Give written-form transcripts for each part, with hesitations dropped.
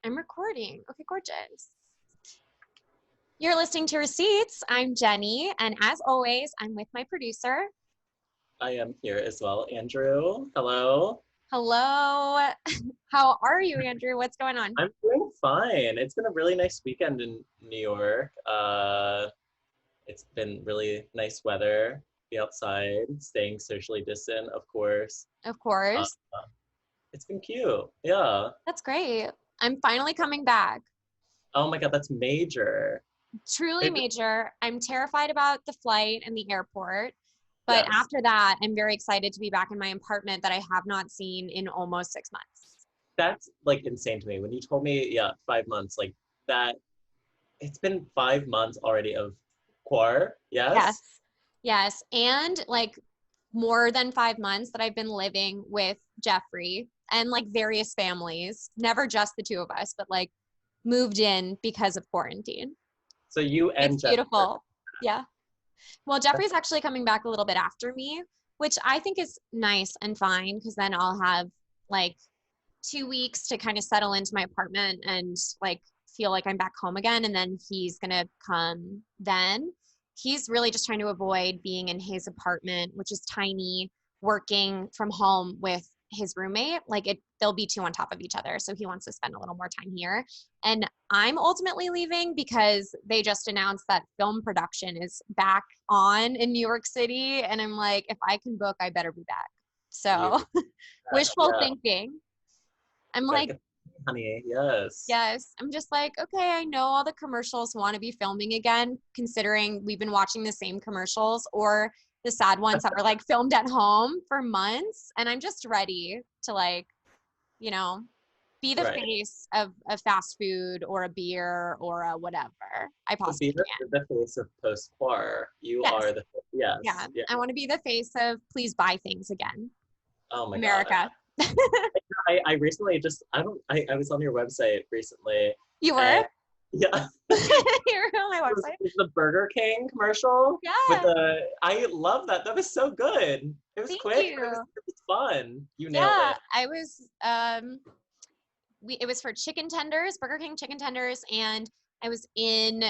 I'm recording. Okay, gorgeous. You're listening to Receipts. I'm Jenny, and as always, I'm with my producer. I am here as well. Andrew, hello. Hello. How are you, Andrew? What's going on? I'm doing fine. It's been a really nice weekend in New York. It's been really nice weather. Be outside, staying socially distant, of course. Of Uh, course. it's been cute. Yeah. That's great. I'm finally coming back. Oh my God, that's major. Truly It, major. I'm terrified about the flight and the airport. But yes, after that, I'm very excited to be back in my apartment that I have not seen in almost 6 months. that's like insane to me. When you told me, yeah, 5 months, like that, it's been 5 months already of quar. Yes. Yes. Yes. And like more than 5 months that I've been living with Jeffrey and like various families, never just the two of us, but like moved in because of quarantine. So you It's and Jeff. beautiful. Yeah. Well, That's, Jeffrey's actually coming back a little bit after me, which I think is nice and fine because then I'll have like 2 weeks to kind of settle into my apartment and like feel like I'm back home again. And then he's going to come then. He's really just trying to avoid being in his apartment, which is tiny, working from home with his roommate. Like they'll be two on top of each other. So he wants to spend a little more time here. And I'm ultimately leaving because they just announced that film production is back on in New York City. And I'm like, if I can book, I better be back. you, So wishful yeah. thinking. I'm Gotta like, get, honey, yes. yes. I'm just like, okay, I know all the commercials want to be filming again, considering we've been watching the same commercials or the sad ones that were like filmed at home for months. And I'm just ready to like, you know, be the Right. face of a fast food or a beer or a whatever I To be possibly can. the face of post-quar. You Yes. are the, Yeah. yes. Yeah. I want to be the face of please buy things again. Oh my God. America. I recently just, I was on your website recently You were? and yeah, You were on my it website? was the Burger King commercial with Yeah. I love that. That was so good. It was Thank quick, but you. it was fun. You nailed Yeah, it. I was it was for chicken tenders, Burger King chicken tenders, and I was in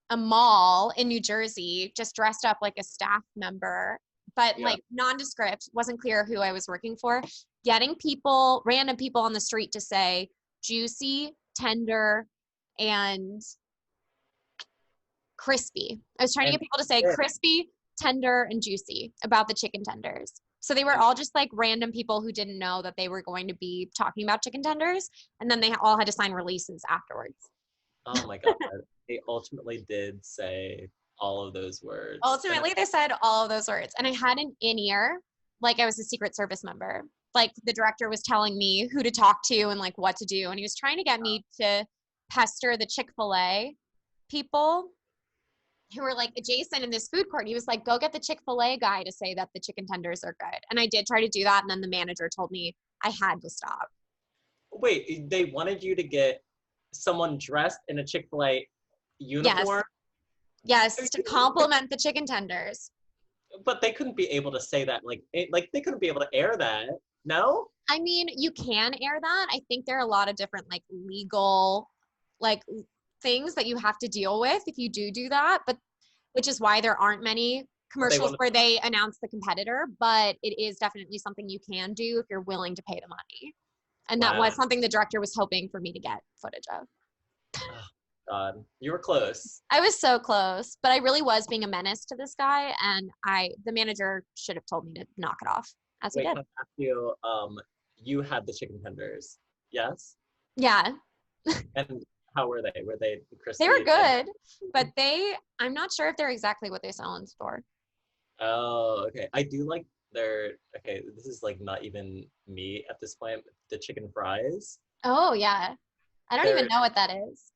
a mall in New Jersey, just dressed up like a staff member, but Yeah. like nondescript, wasn't clear who I was working for, getting people, random people on the street to say juicy, tender, and crispy. I was trying to And get people to say yeah, crispy, tender, and juicy about the chicken tenders. So they were and all just like random people who didn't know that they were going to be talking about chicken tenders. And then they all had to sign releases afterwards. oh my God. They ultimately did say all of those words. And Ultimately, they said all of those words. And I had an in ear, like I was a Secret Service member. Like the director was telling me who to talk to and like what to do. And he was trying to get me to pester the Chick-fil-A people who were like adjacent in this food court. He was like, go get the Chick-fil-A guy to say that the chicken tenders are good. And I did try to do that. And then the manager told me I had to stop. wait, they wanted you to get someone dressed in a Chick-fil-A Yes. uniform, Yes. To compliment the chicken tenders. but they couldn't be able to say that like they couldn't be able to air that. No? I mean, you can air that. I think there are a lot of different like legal like things that you have to deal with if you do that, but which is why there aren't many But they commercials wanted where they announce the competitor, but it is definitely something you can do if you're willing to pay the money. And that wow. was something the director was hoping for me to get footage of. Oh, God. You were close. I was so close, but I really was being a menace to this guy, and the manager should have told me to knock it off, as he Wait, did. can I ask you, you had the chicken tenders. Yes? Yeah, And how were they? Were they they were crispy and good, but I'm not sure if they're exactly what they sell in store. oh, okay. I do like their okay, this is like not even me at this point. The chicken fries. Oh, yeah. I don't even They're know what that is.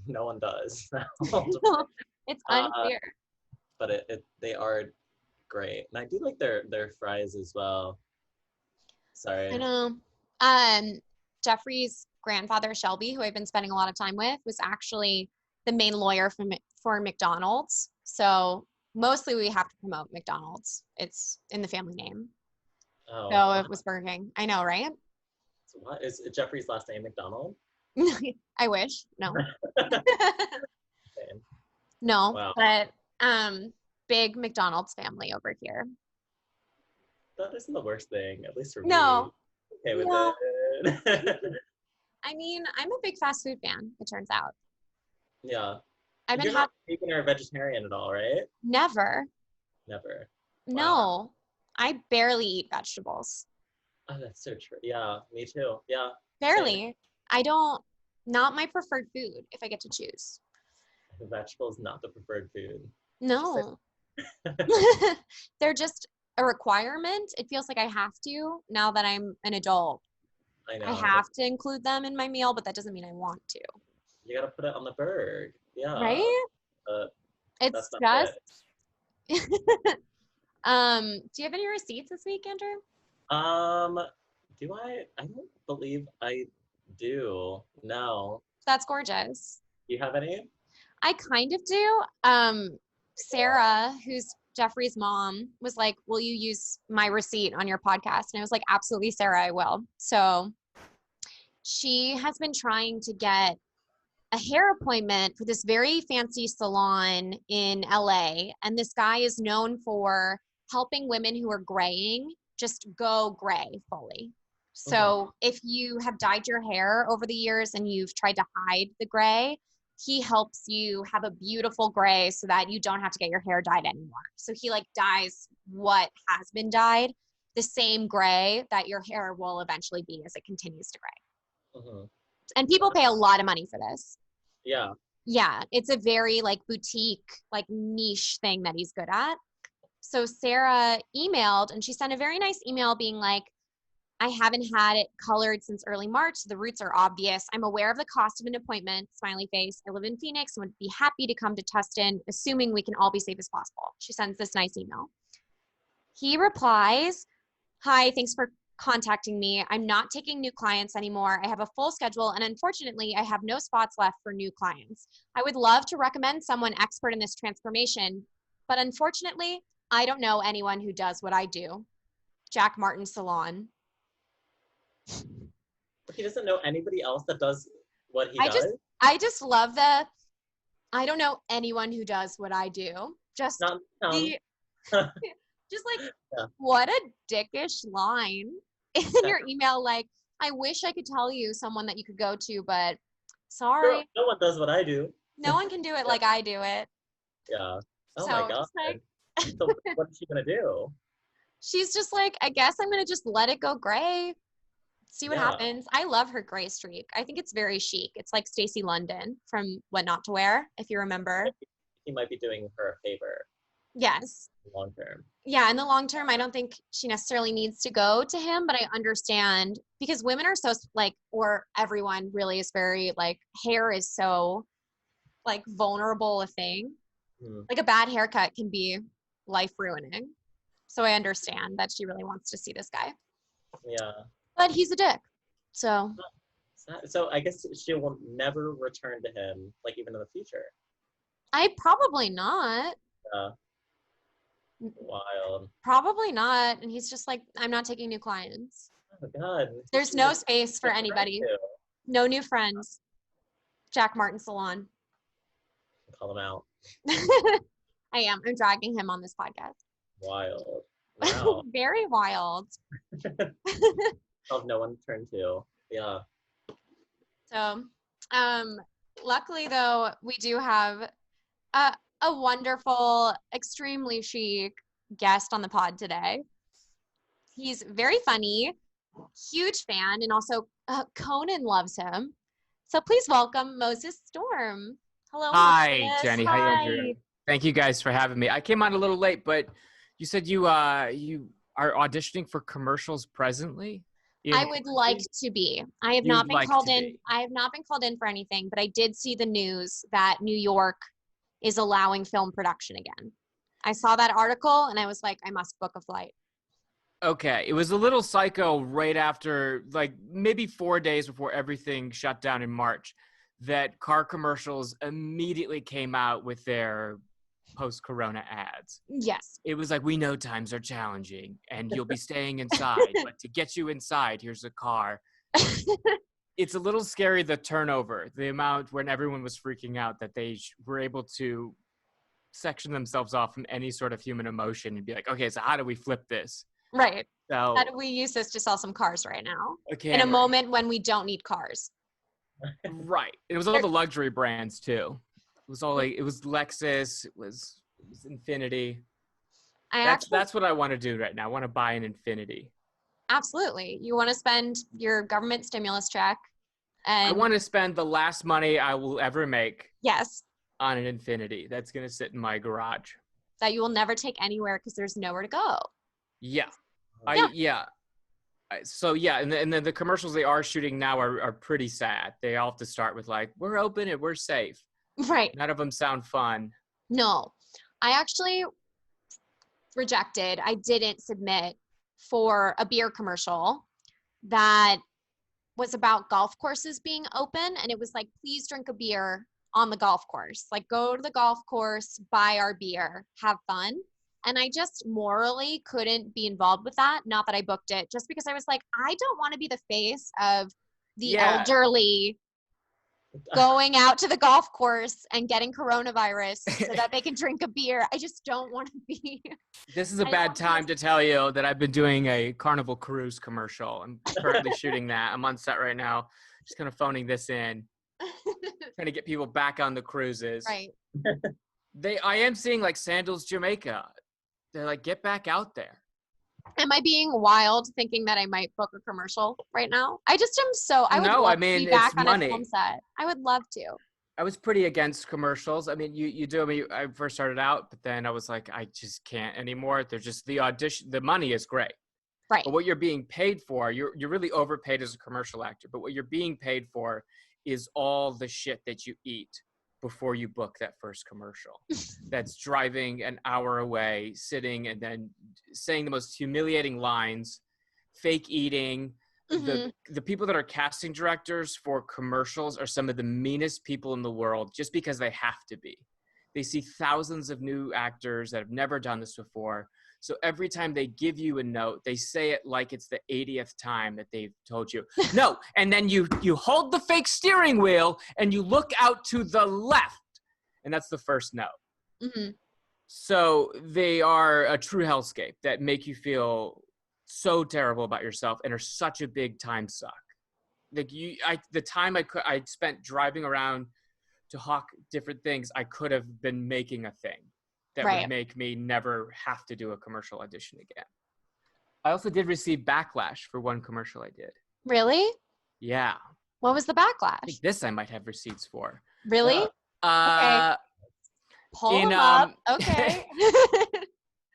no one does. It's uh, unclear. but they are great. And I do like their fries as well. I Sorry. know. Jeffrey's grandfather, Shelby, who I've been spending a lot of time with, was actually the main lawyer for McDonald's. So mostly we have to promote McDonald's. It's in the family name. Oh, So wow. it was Burger King. I know, right? So what is Jeffrey's last name McDonald? I wish. No. Same. No, Wow. but big McDonald's family over here. That isn't the worst thing, at least for me. No. Okay with No. it. I mean, I'm a big fast food fan, it turns out. Yeah. I've been You're not vegan or vegetarian at all, right? never. Never. Wow. No. I barely eat vegetables. Oh, that's so true. Yeah, me too. Yeah. Same. Barely. I don't, not my preferred food if I get to choose. The vegetable is not the preferred food. No. They're just a requirement. It feels like I have to now that I'm an adult. I I know. have to include them in my meal, but that doesn't mean I want to. You gotta put it on the bird. Yeah. Right? That's It's not just it. do you have any receipts this week, Andrew? Do I? I don't believe I do. No. That's gorgeous. You have any? I kind of do. Sarah, who's Jeffrey's mom, was like, "Will you use my receipt on your podcast?" And I was like, "Absolutely, Sarah, I will." So she has been trying to get a hair appointment for this very fancy salon in LA. And this guy is known for helping women who are graying just go gray fully. So if you have dyed your hair over the years and you've tried to hide the gray, he helps you have a beautiful gray so that you don't have to get your hair dyed anymore. So he like dyes what has been dyed the same gray that your hair will eventually be as it continues to gray. And people pay a lot of money for this. Yeah. Yeah, it's a very like boutique, like niche thing that he's good at. So Sarah emailed and she sent a very nice email being like, I haven't had it colored since early March. The roots are obvious. I'm aware of the cost of an appointment, smiley face. I live in Phoenix and would be happy to come to Tustin, assuming we can all be safe as possible. She sends this nice email. He replies, hi, thanks for contacting me. I'm not taking new clients anymore. I have a full schedule and unfortunately I have no spots left for new clients. I would love to recommend someone expert in this transformation, but unfortunately I don't know anyone who does what I do. Jack Martin Salon. He doesn't know anybody else that does what he does? I just love the, I don't know anyone who does what I do. Just Not, just like, what a dickish line in your email. Like, I wish I could tell you someone that you could go to, but sorry. No one does what I do. No one can do it like I do it. Yeah. Oh so my God. Like, so what is she going to do? She's just like, I guess I'm going to just let it go gray. See what happens. I love her gray streak. I think it's very chic. It's like Stacey London from What Not to Wear, if you remember. He might be doing her a favor. Yes. Long term. Yeah, in the long term, I don't think she necessarily needs to go to him, but I understand because women are so like, or everyone really is very like, hair is so like vulnerable a thing. Like a bad haircut can be life ruining. So I understand that she really wants to see this guy. Yeah. But he's a dick. So I guess she will never return to him, like even in the future. I probably not. Wild. Probably not. And he's just like, I'm not taking new clients. Oh God. There's no space for anybody. No new friends. Jack Martin Salon. Call him out. I am. I'm dragging him on this podcast. Wild. Wow. Very wild. Of no one to turn to. Yeah. So, luckily though, we do have a wonderful, extremely chic guest on the pod today. He's very funny, huge fan, and also Conan loves him. So please welcome Moses Storm. Hello. Hi, Moses. Jenny. Hi, Andrew. Thank you guys for having me. I came on a little late, but you said you are auditioning for commercials presently? I would like to be. I have not been called in. I have not been called in for anything, but I did see the news that New York is allowing film production again. I saw that article and I was like, I must book a flight. Okay. It was a little psycho right after, like maybe 4 days before everything shut down in March, that car commercials immediately came out with their post-corona ads. Yes. It was like, we know times are challenging and you'll be staying inside, but to get you inside, here's a car. it's a little scary, the turnover, the amount when everyone was freaking out that they were able to section themselves off from any sort of human emotion and be like, okay, so how do we flip this? Right. So How do we use this to sell some cars right now? a In a camera. moment when we don't need cars. Right. It was all the luxury brands too. It was all like, it was Lexus, it was Infinity. That's what I want to do right now. I want to buy an Infinity. Absolutely. You want to spend your government stimulus check and I want to spend the last money I will ever make yes, on an Infinity that's going to sit in my garage. that you will never take anywhere because there's nowhere to go. Yeah. Yeah. So yeah, and then the commercials they are shooting now are pretty sad. They all have to start with like, we're open and we're safe. Right. None of them sound fun. No, I actually rejected. I didn't submit for a beer commercial that was about golf courses being open. And it was like, please drink a beer on the golf course. Like, go to the golf course, buy our beer, have fun. And I just morally couldn't be involved with that. Not that I booked it, just because I was like, I don't want to be the face of the elderly going out to the golf course and getting coronavirus so that they can drink a beer. I just don't want to be. This is a bad time to tell you that I've been doing a Carnival Cruise commercial. I'm currently shooting that. I'm on set right now, just kind of phoning this in, trying to get people back on the cruises. Right. I am seeing like Sandals Jamaica. They're like, get back out there. Am I being wild thinking that I might book a commercial right now? I just am so, I would love to be back on a film set. I would love to. I was pretty against commercials. I mean, you do. I mean, I first started out, but then I was like, I just can't anymore. They're just the audition. The money is great. Right. But what you're being paid for, you're really overpaid as a commercial actor. But what you're being paid for is all the shit that you eat before you book that first commercial. That's driving an hour away, sitting and then saying the most humiliating lines, fake eating. Mm-hmm. The people that are casting directors for commercials are some of the meanest people in the world just because they have to be. They see thousands of new actors that have never done this before. So every time they give you a note, they say it like it's the 80th time that they've told you. No, and then you hold the fake steering wheel and you look out to the left. And that's the first note. Mm-hmm. So they are a true hellscape that make you feel so terrible about yourself and are such a big time suck. Like the time I spent driving around to hawk different things, I could have been making a thing that would make me never have to do a commercial audition again. I also did receive backlash for one commercial I did. Really? Yeah. What was the backlash? I think this I might have receipts for. Really? Okay. Pull them up. Okay.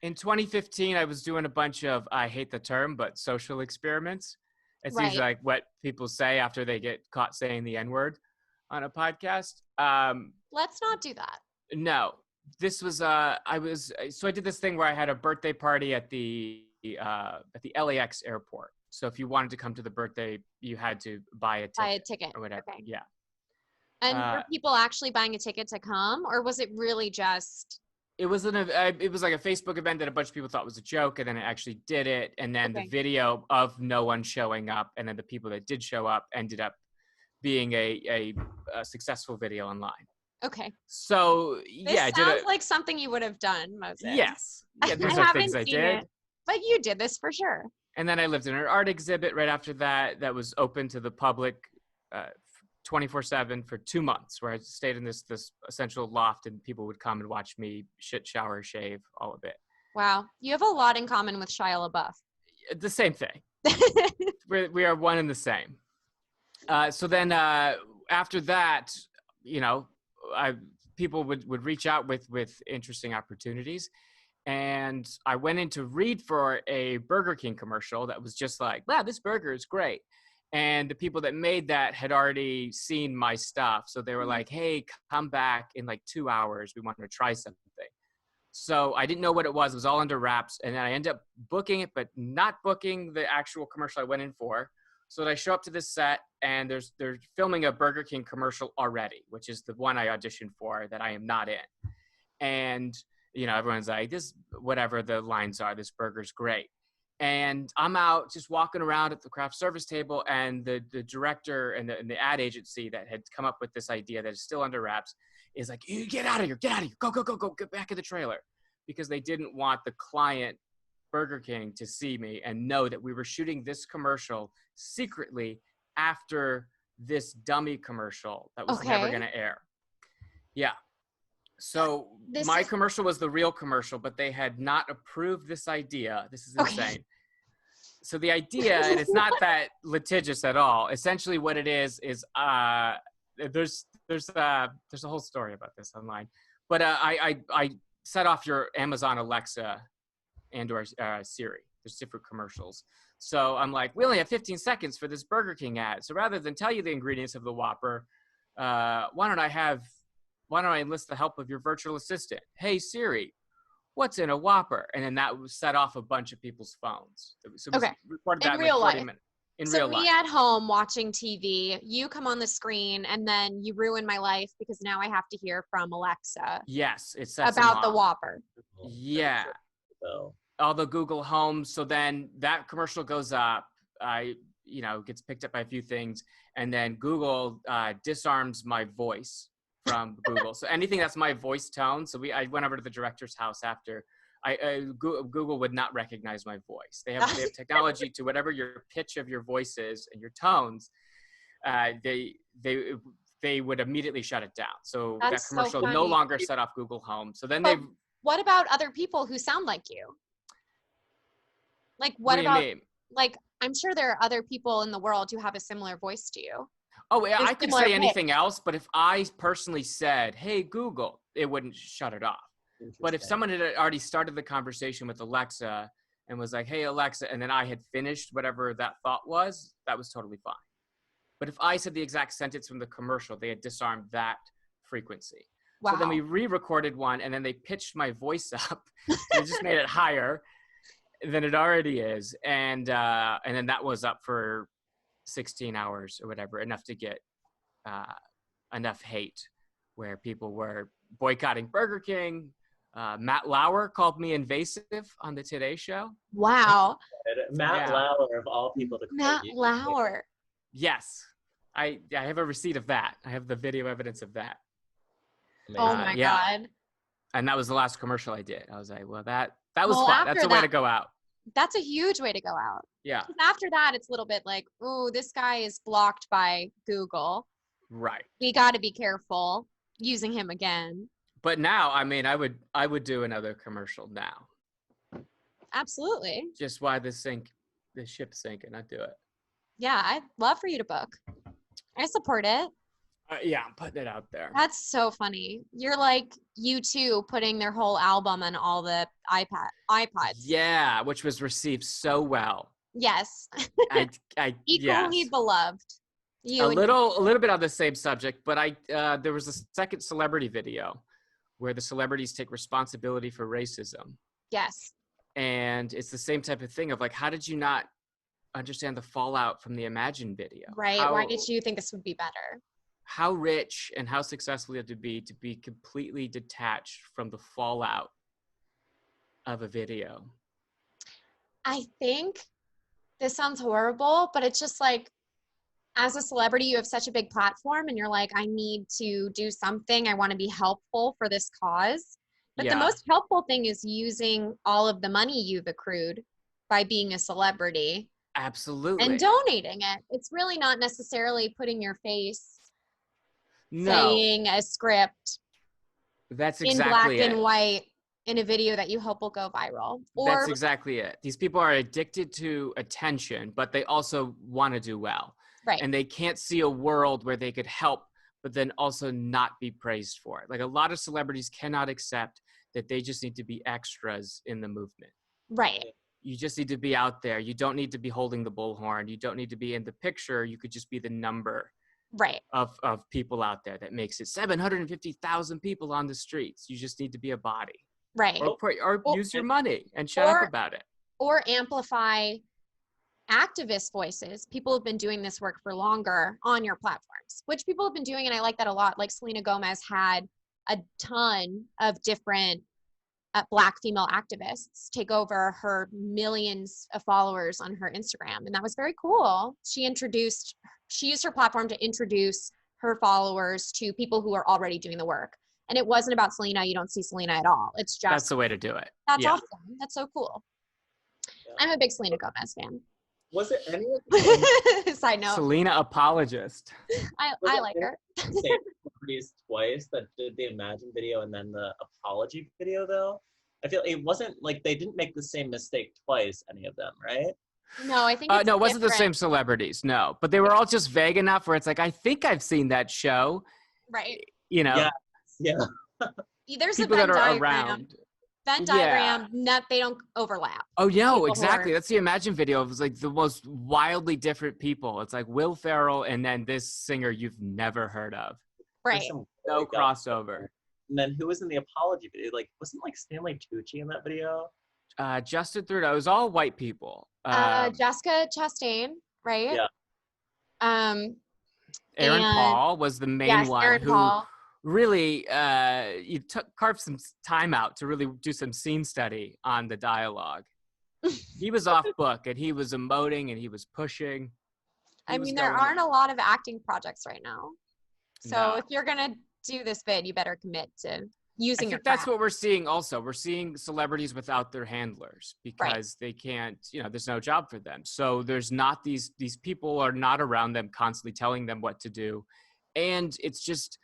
In 2015, I was doing a bunch of, I hate the term, but social experiments. It's usually like what people say after they get caught saying the N-word on a podcast. Let's not do that. No. This was I did this thing where I had a birthday party at the LAX airport. So if you wanted to come to the birthday, you had to buy a ticket or whatever. Okay. Yeah. And were people actually buying a ticket to come, or was it really just? It was like a Facebook event that a bunch of people thought was a joke, and then it actually did it. And then the video of no one showing up, and then the people that did show up ended up being a successful video online. Okay. So this sounds like something you would have done, Moses. Yes. Yeah, these I are things I did. It, but you did this for sure. And then I lived in an art exhibit right after that was open to the public 24/7 for 2 months, where I stayed in this essential loft and people would come and watch me shit, shower, shave, all of it. Wow. You have a lot in common with Shia LaBeouf. The same thing. we are one and the same. So then after that, people would reach out with interesting opportunities. And I went in to read for a Burger King commercial that was just like, wow, this burger is great. And the people that made that had already seen my stuff. So they were like, hey, come back in like 2 hours. We want to try something. So I didn't know what it was. It was all under wraps. And then I ended up booking it, but not booking the actual commercial I went in for. So I show up to this set and they're filming a Burger King commercial already, which is the one I auditioned for that I am not in. And, everyone's like, this, whatever the lines are, this burger's great. And I'm out just walking around at the craft service table, and the director and the ad agency that had come up with this idea that is still under wraps is like, you get out of here, go, get back in the trailer. Because they didn't want the client, Burger King, to see me and know that we were shooting this commercial secretly after this dummy commercial that was never going to air. Yeah. So my commercial was the real commercial, but they had not approved this idea. This is insane. So the idea, and it's not that litigious at all. Essentially what it is there's a whole story about this online. But I set off your Amazon Alexa and or Siri. There's different commercials. So I'm like, we only have 15 seconds for this Burger King ad. So rather than tell you the ingredients of the Whopper, why don't I enlist the help of your virtual assistant? Hey, Siri, what's in a Whopper? And then that would set off a bunch of people's phones. So we recorded that in real life. So me at home watching TV, you come on the screen, and then you ruin my life because now I have to hear from Alexa. Yes, it sets about the Whopper. Yeah. All the Google Home. So then that commercial goes up. Gets picked up by a few things, and then Google disarms my voice from Google. So anything that's my voice tone. So I went over to the director's house after. Google would not recognize my voice. They have technology to whatever your pitch of your voice is and your tones. They would immediately shut it down. So that commercial no longer set off Google Home. So then what about other people who sound like you? Like what do about you mean? Like I'm sure there are other people in the world who have a similar voice to you. Oh, yeah, I could say anything else, but if I personally said, "Hey Google," it wouldn't shut it off. But if someone had already started the conversation with Alexa and was like, "Hey Alexa," and then I had finished whatever that thought was, that was totally fine. But if I said the exact sentence from the commercial, they had disarmed that frequency. Wow. So then we re-recorded one, and then they pitched my voice up. They just made it higher than it already is, and then that was up for 16 hours or whatever, enough to get enough hate, where people were boycotting Burger King. Matt Lauer called me invasive on the Today Show. Wow. Matt Lauer, of all people to call Matt Lauer. Yes. I have a receipt of that. I have the video evidence of that. Oh my God. And that was the last commercial I did. I was like, well, that was fun. That's a way to go out. That's a huge way to go out. Yeah. After that, it's a little bit like, oh, this guy is blocked by Google. Right. We got to be careful using him again. But now, I mean, I would do another commercial now. Absolutely. Just why the ship's sinking, I'd do it. Yeah, I'd love for you to book. I support it. Yeah, I'm putting it out there. That's so funny. You're like U2 putting their whole album on all the iPods. Yeah, which was received so well. Yes. Equally beloved. A little bit on the same subject, but there was a second celebrity video where the celebrities take responsibility for racism. Yes. And it's the same type of thing of like, how did you not understand the fallout from the Imagine video? Right. Why did you think this would be better? How rich and how successful you have to be completely detached from the fallout of a video. I think this sounds horrible, but it's just like, as a celebrity, you have such a big platform and you're like, I need to do something. I want to be helpful for this cause. But the most helpful thing is using all of the money you've accrued by being a celebrity. Absolutely. And donating it. It's really not necessarily putting your face saying a script. That's exactly in black and white in a video that you hope will go viral. That's exactly it. These people are addicted to attention, but they also want to do well. Right. And they can't see a world where they could help, but then also not be praised for it. Like a lot of celebrities cannot accept that they just need to be extras in the movement. Right. You just need to be out there. You don't need to be holding the bullhorn. You don't need to be in the picture. You could just be the number of people out there that makes it 750,000 people on the streets. You just need to be a body. Right. Or use your money and shut up about it. Or amplify activist voices. People have been doing this work for longer on your platforms, which people have been doing, and I like that a lot. Like Selena Gomez had a ton of different Black female activists take over her millions of followers on her Instagram. And that was very cool. She used her platform to introduce her followers to people who are already doing the work. And it wasn't about Selena. You don't see Selena at all. It's just, That's the way to do it. that's Yeah. awesome. That's so cool. Yeah. I'm a big Selena Gomez fan. Was it any of the Side note. Selena apologist. I like her. same celebrities twice that did the Imagine video and then the apology video though? I feel it wasn't like they didn't make the same mistake twice, any of them, right? No, I think it's No, it wasn't the same different. celebrities. No, but they were all just vague enough where it's like, I think I've seen that show. Right. You know, Yeah. There's people a Venn that are diagram. around. Venn Yeah. diagram, they don't overlap. Oh, no, People exactly. who are- That's the Imagine video. It was like the most wildly different people. It's like Will Ferrell and then this singer you've never heard of. Right. Some No really dumb- crossover. And then who was in the apology video? Like, wasn't like Stanley Tucci in that video? Justin Trudeau. It was all white people. Jessica Chastain, right? Yeah. Aaron and- Paul was the main Yes, one Aaron who Paul. really carved some time out to really do some scene study on the dialogue. He was off book and he was emoting and he was pushing. I mean, there aren't a lot of acting projects right now. So No. if you're gonna do this bid, you better commit to using I your think that's craft. what we're seeing also. We're seeing celebrities without their handlers because they can't, there's no job for them. So there's not these people are not around them constantly telling them what to do. And it's just,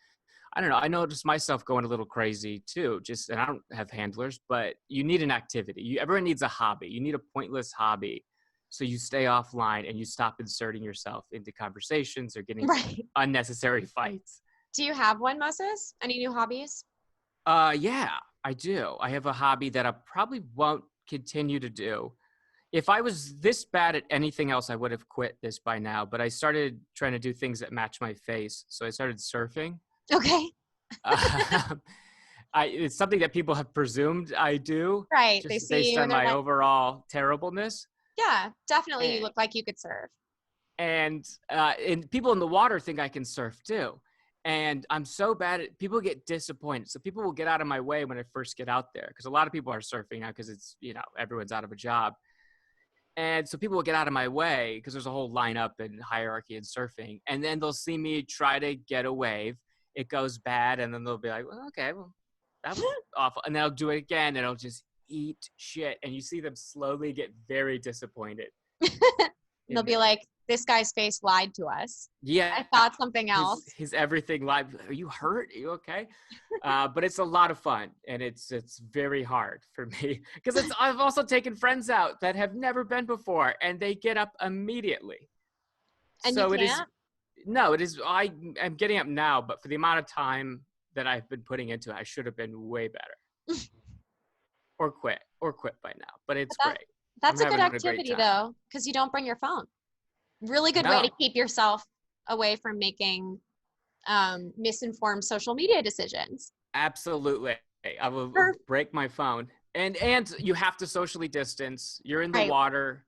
I don't know. I noticed myself going a little crazy too. And I don't have handlers, but you need an activity. Everyone needs a hobby. You need a pointless hobby. So you stay offline and you stop inserting yourself into conversations or getting Right. unnecessary fights. Do you have one, Moses? Any new hobbies? Yeah, I do. I have a hobby that I probably won't continue to do. If I was this bad at anything else, I would have quit this by now. But I started trying to do things that match my face. So I started surfing. Okay. It's something that people have presumed I do. Right. Just They see based you on and they're my like, overall terribleness. yeah, definitely you And- look like you could serve. And people in the water think I can surf too. And I'm so bad at people get disappointed. So people will get out of my way when I first get out there. Because a lot of people are surfing now because it's, everyone's out of a job. And so people will get out of my way because there's a whole lineup and hierarchy in surfing. And then they'll see me try to get a wave. It goes bad. And then they'll be like, well, okay, well, that was awful. And then I'll do it again and it'll just eat shit. And you see them slowly get very disappointed. They'll be like, this guy's face lied to us. Yeah. I thought something else. His everything live. Are you hurt? Are you okay? But it's a lot of fun, and it's very hard for me because I've also taken friends out that have never been before, and they get up immediately. And so you it is. can't? No, it is. I am getting up now, but for the amount of time that I've been putting into it, I should have been way better. or quit by now. But it's great. That's I'm a good having a great activity time. though, because you don't bring your phone. Really good way to keep yourself away from making misinformed social media decisions. Absolutely. I will break my phone. And you have to socially distance. You're in the Right. water.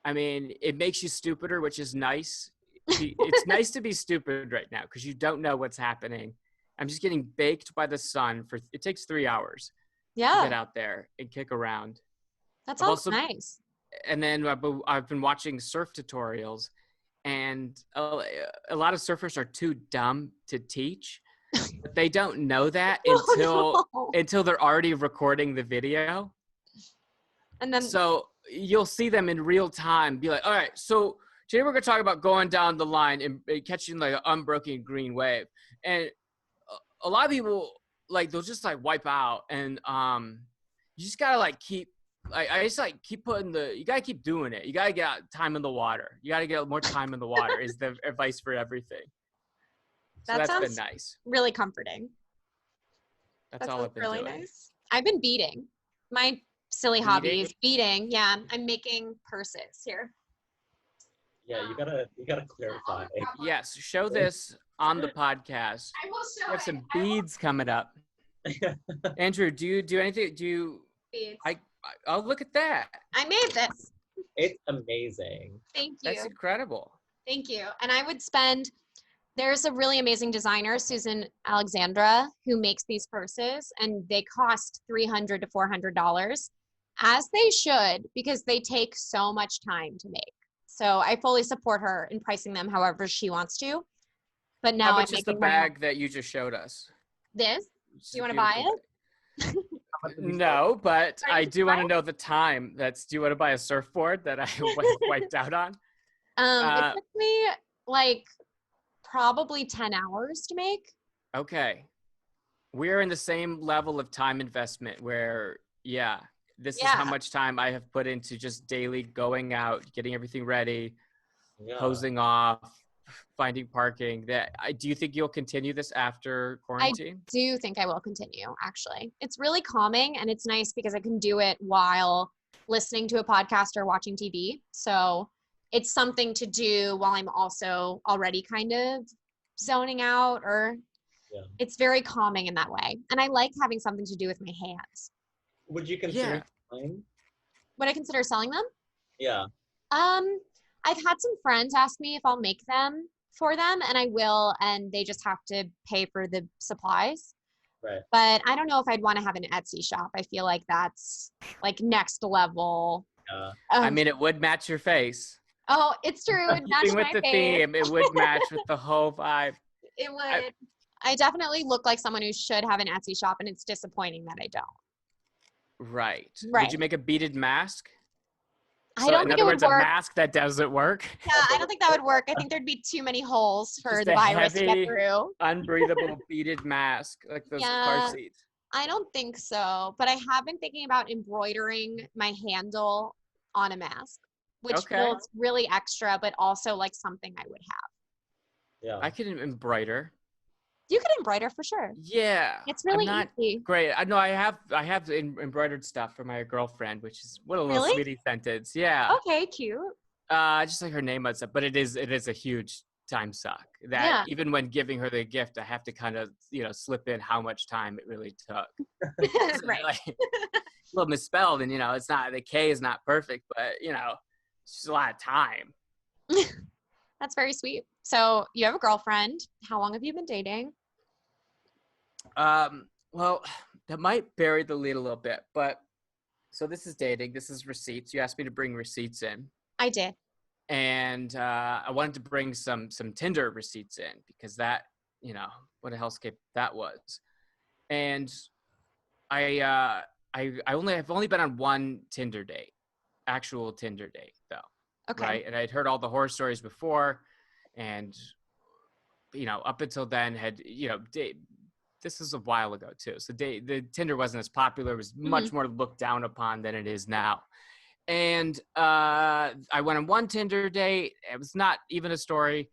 I mean, it makes you stupider, which is nice. It's nice to be stupid right now because you don't know what's happening. I'm just getting baked by the sun it takes 3 hours to get out there and kick around. That sounds nice. And then I've been watching surf tutorials, and a lot of surfers are too dumb to teach. But they don't know that until they're already recording the video. And then so you'll see them in real time be like, all right, so today we're going to talk about going down the line and catching like an unbroken green wave. And a lot of people, like, they'll just like wipe out, and you just got to like keep, I just like keep you got to keep doing it. You got to get time in the water. You got to get more time in the water is the advice for everything. So that's been nice. Really comforting. That's all I've been really doing. Nice. I've been beading. My silly hobby is beading. Yeah, I'm making purses here. Yeah, you gotta clarify. Yes, show this on the podcast. I will show We have some beads coming up. Andrew, do you do anything? Beads. I'll look at that. I made this. It's amazing. Thank you. That's incredible. Thank you. And There's a really amazing designer, Susan Alexandra, who makes these purses, and they cost $300 to $400, as they should, because they take so much time to make. So I fully support her in pricing them however she wants to. But now How I'm much is the making my own. bag that you just showed us? This? It's Do you a want to buy beautiful it? bag. How much did you No, but Are I you do want to surprised? know the time. Do you want to buy a surfboard that I wiped out on? It took me like probably 10 hours to make. Okay. We're in the same level of time investment where, yeah, this is how Yeah. much time I have put into just daily going out, getting everything ready, Yeah. hosing off, finding parking. Do you think you'll continue this after quarantine? Do think I will continue, actually. It's really calming, and it's nice because I can do it while listening to a podcast or watching TV. So it's something to do while I'm also already kind of zoning out, or Yeah. it's very calming in that way. And I like having something to do with my hands. Would you consider selling? Would I consider selling them? Yeah. I've had some friends ask me if I'll make them for them, and I will, and they just have to pay for the supplies. Right. But I don't know if I'd want to have an Etsy shop. I feel like that's like next level. Yeah. I mean, it would match your face. Oh, it's true. It matched Keeping with my the face. theme, it would match with the whole vibe. It would. I definitely look like someone who should have an Etsy shop, and it's disappointing that I don't. Right. Right. Would you make a beaded mask? I So don't in think other it would words, a work. mask that doesn't work. Yeah, I don't think that would work. I think there'd be too many holes for Just the a virus to get heavy, through. unbreathable beaded mask, like those car Yeah. seats. I don't think so, but I have been thinking about embroidering my handle on a mask, which Okay. feels really extra, but also like something I would have. Yeah. I can embroider. You could embroider for sure. Yeah. It's really I'm not easy. great. I know I have embroidered stuff for my girlfriend, which is what a little Really? sweetie sentence. Yeah. Okay, cute. Just like her name and stuff, but it is a huge time suck. That Yeah. even when giving her the gift, I have to kind of slip in how much time it really took. Right. Like, a little misspelled, and it's not, the K is not perfect, but it's just a lot of time. That's very sweet. So you have a girlfriend. How long have you been dating? Well, that might bury the lead a little bit, but so this is dating. This is receipts. You asked me to bring receipts in. I did. And I wanted to bring some Tinder receipts in because that, what a hellscape that was. And I've only been on one Tinder date, actual Tinder date though. Okay. Right. And I'd heard all the horror stories before, and up until then this is a while ago too. So the Tinder wasn't as popular. It was much more looked down upon than it is now. And I went on one Tinder date. It was not even a story.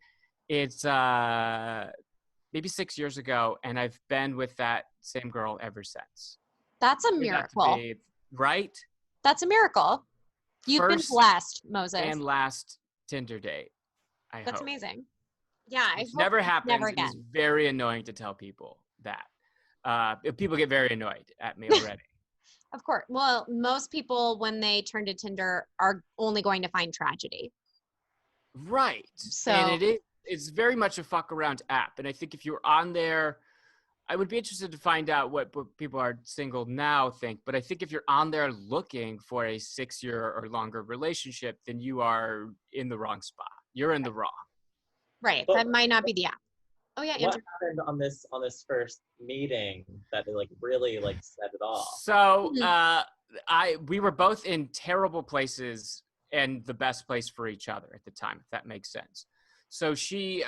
It's maybe 6 years ago, and I've been with that same girl ever since. That's a Turned out to miracle. be, right? That's a miracle. You've been First blessed, Moses. And last Tinder date. That's hope. amazing. Yeah. I Which hope never it's happens. Never It is again. very annoying to tell people that. People get very annoyed at me already. Of course. Well, most people, when they turn to Tinder, are only going to find tragedy. Right. So, and it's very much a fuck around app. And I think if you're on there, I would be interested to find out what people are single now think. But I think if you're on there looking for a 6-year or longer relationship, then you are in the wrong spot. You're in the wrong. right. But- That might not be the app. Oh yeah. What Andrew. happened on this first meeting that really set it off? So we were both in terrible places and the best place for each other at the time, if that makes sense. So she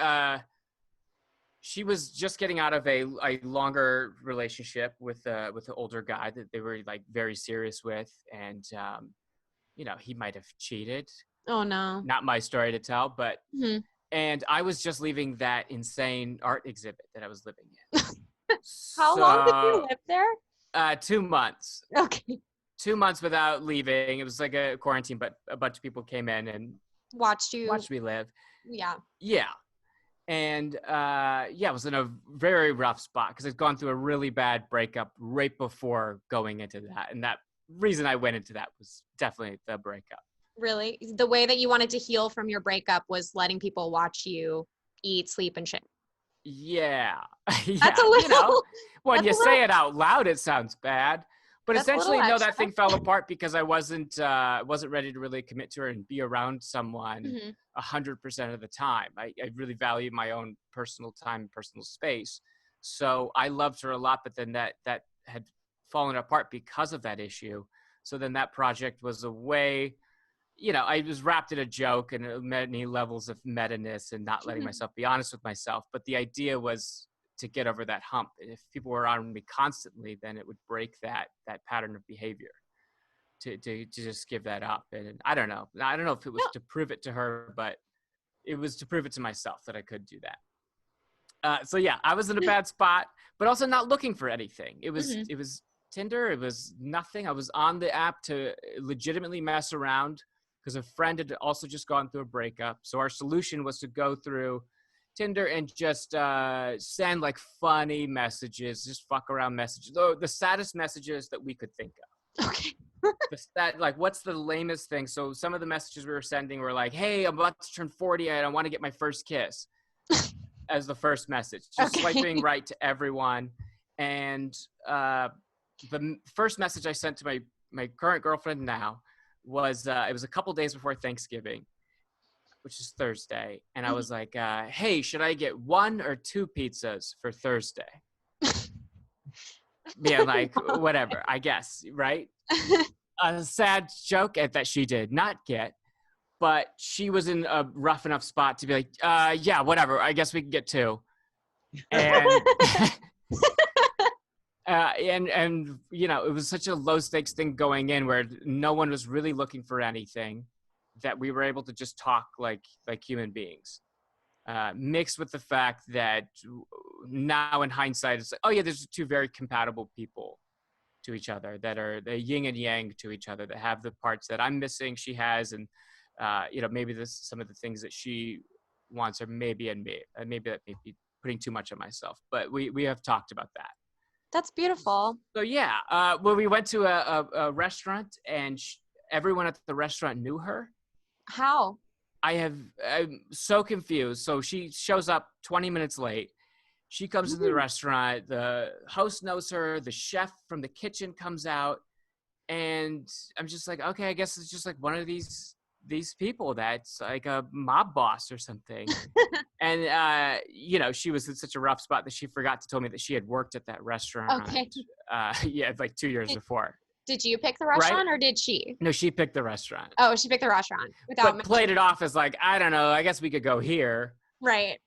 was just getting out of a longer relationship with an older guy that they were very serious with, and he might have cheated. Oh no. Not my story to tell, but Mhm. and I was just leaving that insane art exhibit that I was living in. How long did you live there? 2 months. Okay. 2 months without leaving. It was like a quarantine, but a bunch of people came in and Watched watched me live. Yeah. Yeah. And it was in a very rough spot because I'd gone through a really bad breakup right before going into that. And that reason I went into that was definitely the breakup. Really? The way that you wanted to heal from your breakup was letting people watch you eat, sleep, and shit. Yeah. Yeah. That's a little, When that's you a say little, it out loud, it sounds bad. But that's a little essentially, no, that extra. thing fell apart because I wasn't ready to really commit to her and be around someone Mhm. 100% of the time. I really value my own personal time, personal space. So I loved her a lot, but then that had fallen apart because of that issue. So then that project was a way, I was wrapped in a joke and many levels of meta-ness and not letting myself be honest with myself. But the idea was to get over that hump. If people were on me constantly, then it would break that pattern of behavior to just give that up. And I don't know if it was No. to prove it to her, but it was to prove it to myself that I could do that. So yeah, I was in a bad spot, but also not looking for anything. It was Tinder. It was nothing. I was on the app to legitimately mess around because a friend had also just gone through a breakup. So our solution was to go through Tinder and just send like funny messages, just fuck around messages. The saddest messages that we could think of. Okay. Like, what's the lamest thing? So some of the messages we were sending were like, hey, I'm about to turn 40 and I want to get my first kiss. As the first message, just swiping right to everyone. And the first message I sent to my current girlfriend now was, it was a couple days before Thanksgiving, which is Thursday. And I was like, hey, should I get 1 or 2 pizzas for Thursday? Yeah, like, whatever, I guess, right? A sad joke that she did not get. But she was in a rough enough spot to be like, yeah, whatever. I guess we can get 2. And, and it was such a low stakes thing going in where no one was really looking for anything, that we were able to just talk like human beings, mixed with the fact that now in hindsight, it's like, oh yeah, there's 2 very compatible people to each other that are the yin and yang to each other, that have the parts that I'm missing, she has, and maybe some of the things that she wants are maybe in me. Maybe that may be putting too much on myself, but we have talked about that. That's beautiful. So yeah, well, we went to a restaurant and everyone at the restaurant knew her. How? I'm so confused. So she shows up 20 minutes late. She comes into the restaurant. The host knows her. The chef from the kitchen comes out. And I'm just like, okay, I guess it's just like one of these people that's like a mob boss or something. And she was in such a rough spot that she forgot to tell me that she had worked at that restaurant. Okay. Like 2 years before. Did you pick the restaurant or did she? No, she picked the restaurant. Oh, she picked the restaurant but played it off as like, I don't know, I guess we could go here. Right.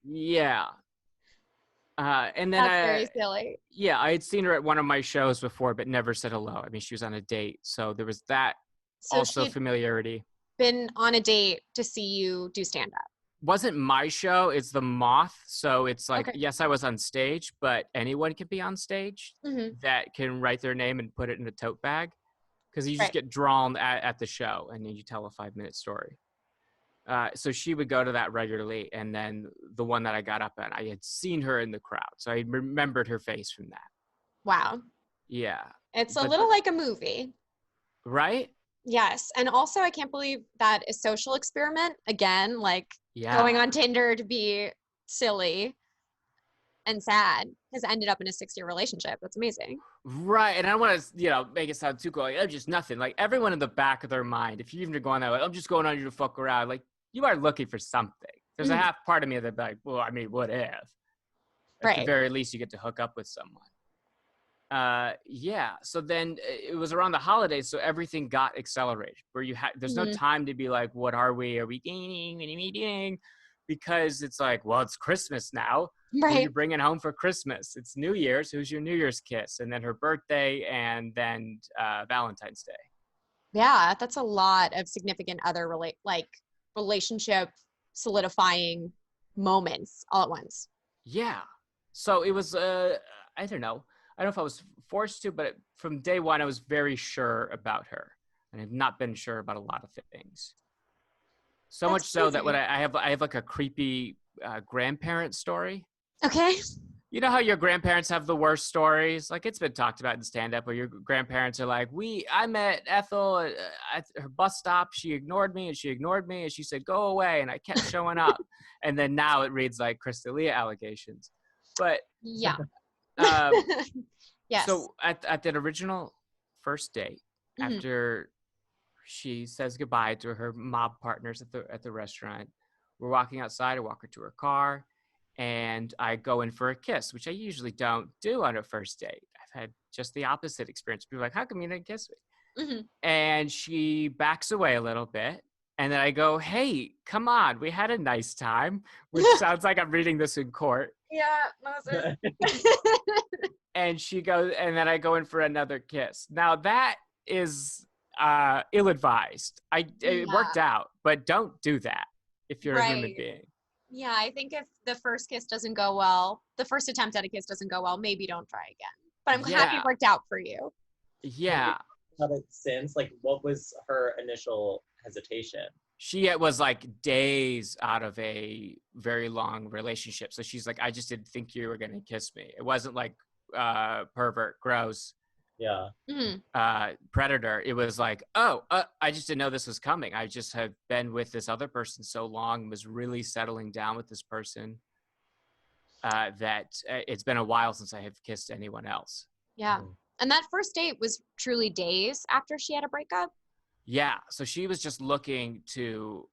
Yeah. And then that's very silly. Yeah, I had seen her at one of my shows before, but never said hello. I mean, she was on a date, so there was that. So also familiarity. Been on a date to see you do stand up. Wasn't my show, it's the Moth. So it's like, yes, I was on stage, but anyone can be on stage that can write their name and put it in a tote bag. Because you just get drawn at the show and then you tell a 5-minute story. So she would go to that regularly. And then the one that I got up at, I had seen her in the crowd. So I remembered her face from that. Wow. Yeah. It's a little like a movie. Right? Yes. And also, I can't believe that a social experiment, again, like going on Tinder to be silly and sad, has ended up in a 6-year relationship. That's amazing. Right. And I don't want to, make it sound too cool. Like, I'm just nothing. Like, everyone in the back of their mind, if you even go on that way, I'm just going on you to fuck around. Like, you are looking for something. There's a half part of me that'd be like, well, I mean, what if? At the very least, you get to hook up with someone. Yeah. So then it was around the holidays, so everything got accelerated. Where there's no time to be like, what are we? Are we dating? What are we doing? Because it's like, well, it's Christmas now. Right. Who are you bringing home for Christmas? It's New Year's. Who's your New Year's kiss? And then her birthday, and then Valentine's Day. Yeah, that's a lot of significant other relationship solidifying moments all at once. Yeah. So it was, I don't know if I was forced to, but from day one, I was very sure about her, and I've not been sure about a lot of things. So that's much so that when I have like a creepy grandparent story. Okay. You know how your grandparents have the worst stories? Like, it's been talked about in stand-up where your grandparents are like, I met Ethel at her bus stop. She ignored me and she ignored me and she said, go away. And I kept showing up. And then now it reads like Crystalia allegations. But Yeah. um, Yes. so at that original first date, after she says goodbye to her mob partners at the restaurant, we're walking outside. I walk her to her car. And I go in for a kiss, which I usually don't do on a first date. I've had just the opposite experience. People are like, how come you didn't kiss me? And she backs away a little bit. And then I go, hey, come on. We had a nice time, which sounds like I'm reading this in court. Yeah. And she goes, and then I go in for another kiss. Now that is ill-advised. It worked out, but don't do that if you're a human being. Yeah, I think if the first kiss doesn't go well, the first attempt at a kiss doesn't go well, maybe don't try again. But I'm happy it worked out for you. Yeah. Have it since? Like, what was her initial hesitation? She was like days out of a very long relationship. So she's like, I just didn't think you were going to kiss me. It wasn't like pervert, gross. Yeah. Predator. It was like, I just didn't know this was coming. I just have been with this other person so long and was really settling down with this person that it's been a while since I have kissed anyone else. Yeah. And that first date was truly days after she had a breakup? Yeah. So she was just looking to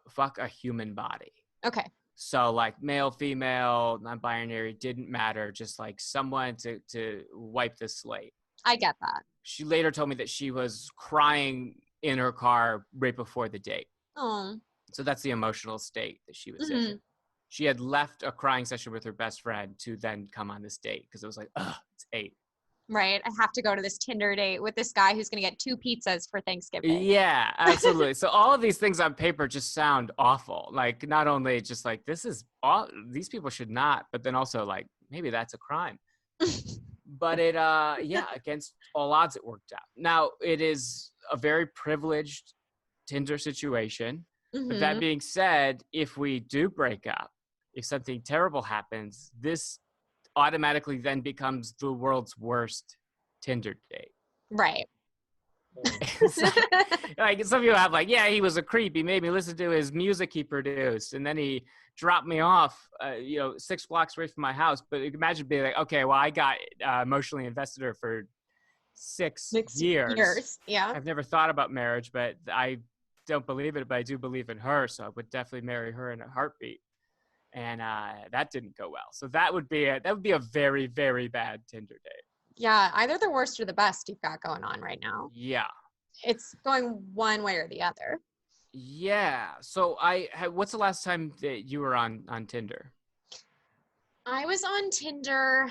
fuck a human body. Okay. So like male, female, non-binary, didn't matter. Just like someone to wipe the slate. I get that. She later told me that she was crying in her car right before the date. Oh. So that's the emotional state that she was in. She had left a crying session with her best friend to then come on this date because it was like, it's 8. Right. I have to go to this Tinder date with this guy who's going to get 2 pizzas for Thanksgiving. Yeah, absolutely. So all of these things on paper just sound awful. Like, not only just like, these people should not, but then also like, maybe that's a crime. But it, against all odds, it worked out. Now, it is a very privileged Tinder situation. But that being said, if we do break up, if something terrible happens, this automatically then becomes the world's worst Tinder date. Right. Like some people have like, yeah, he was a creep. He made me listen to his music he produced. And then he dropped me off, 6 blocks away from my house. But imagine being like, okay, well, I got emotionally invested in her for 6 years. Yeah. I've never thought about marriage, but I don't believe it, but I do believe in her. So I would definitely marry her in a heartbeat. And that didn't go well. So that would be a very, very bad Tinder date. Yeah, either the worst or the best you've got going on right now. Yeah. It's going one way or the other. Yeah. So what's the last time that you were on Tinder? I was on Tinder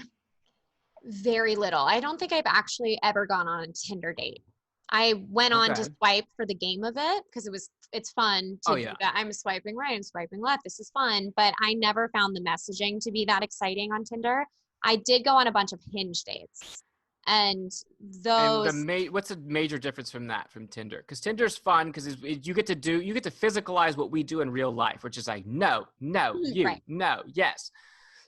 very little. I don't think I've actually ever gone on a Tinder date. I went on to swipe for the game of it because it's fun to do that. I'm swiping right, I'm swiping left. This is fun, but I never found the messaging to be that exciting on Tinder. I did go on a bunch of Hinge dates, and those. And what's the major difference from Tinder? Because Tinder's fun because you get to physicalize what we do in real life, which is like no, you, right. No, yes.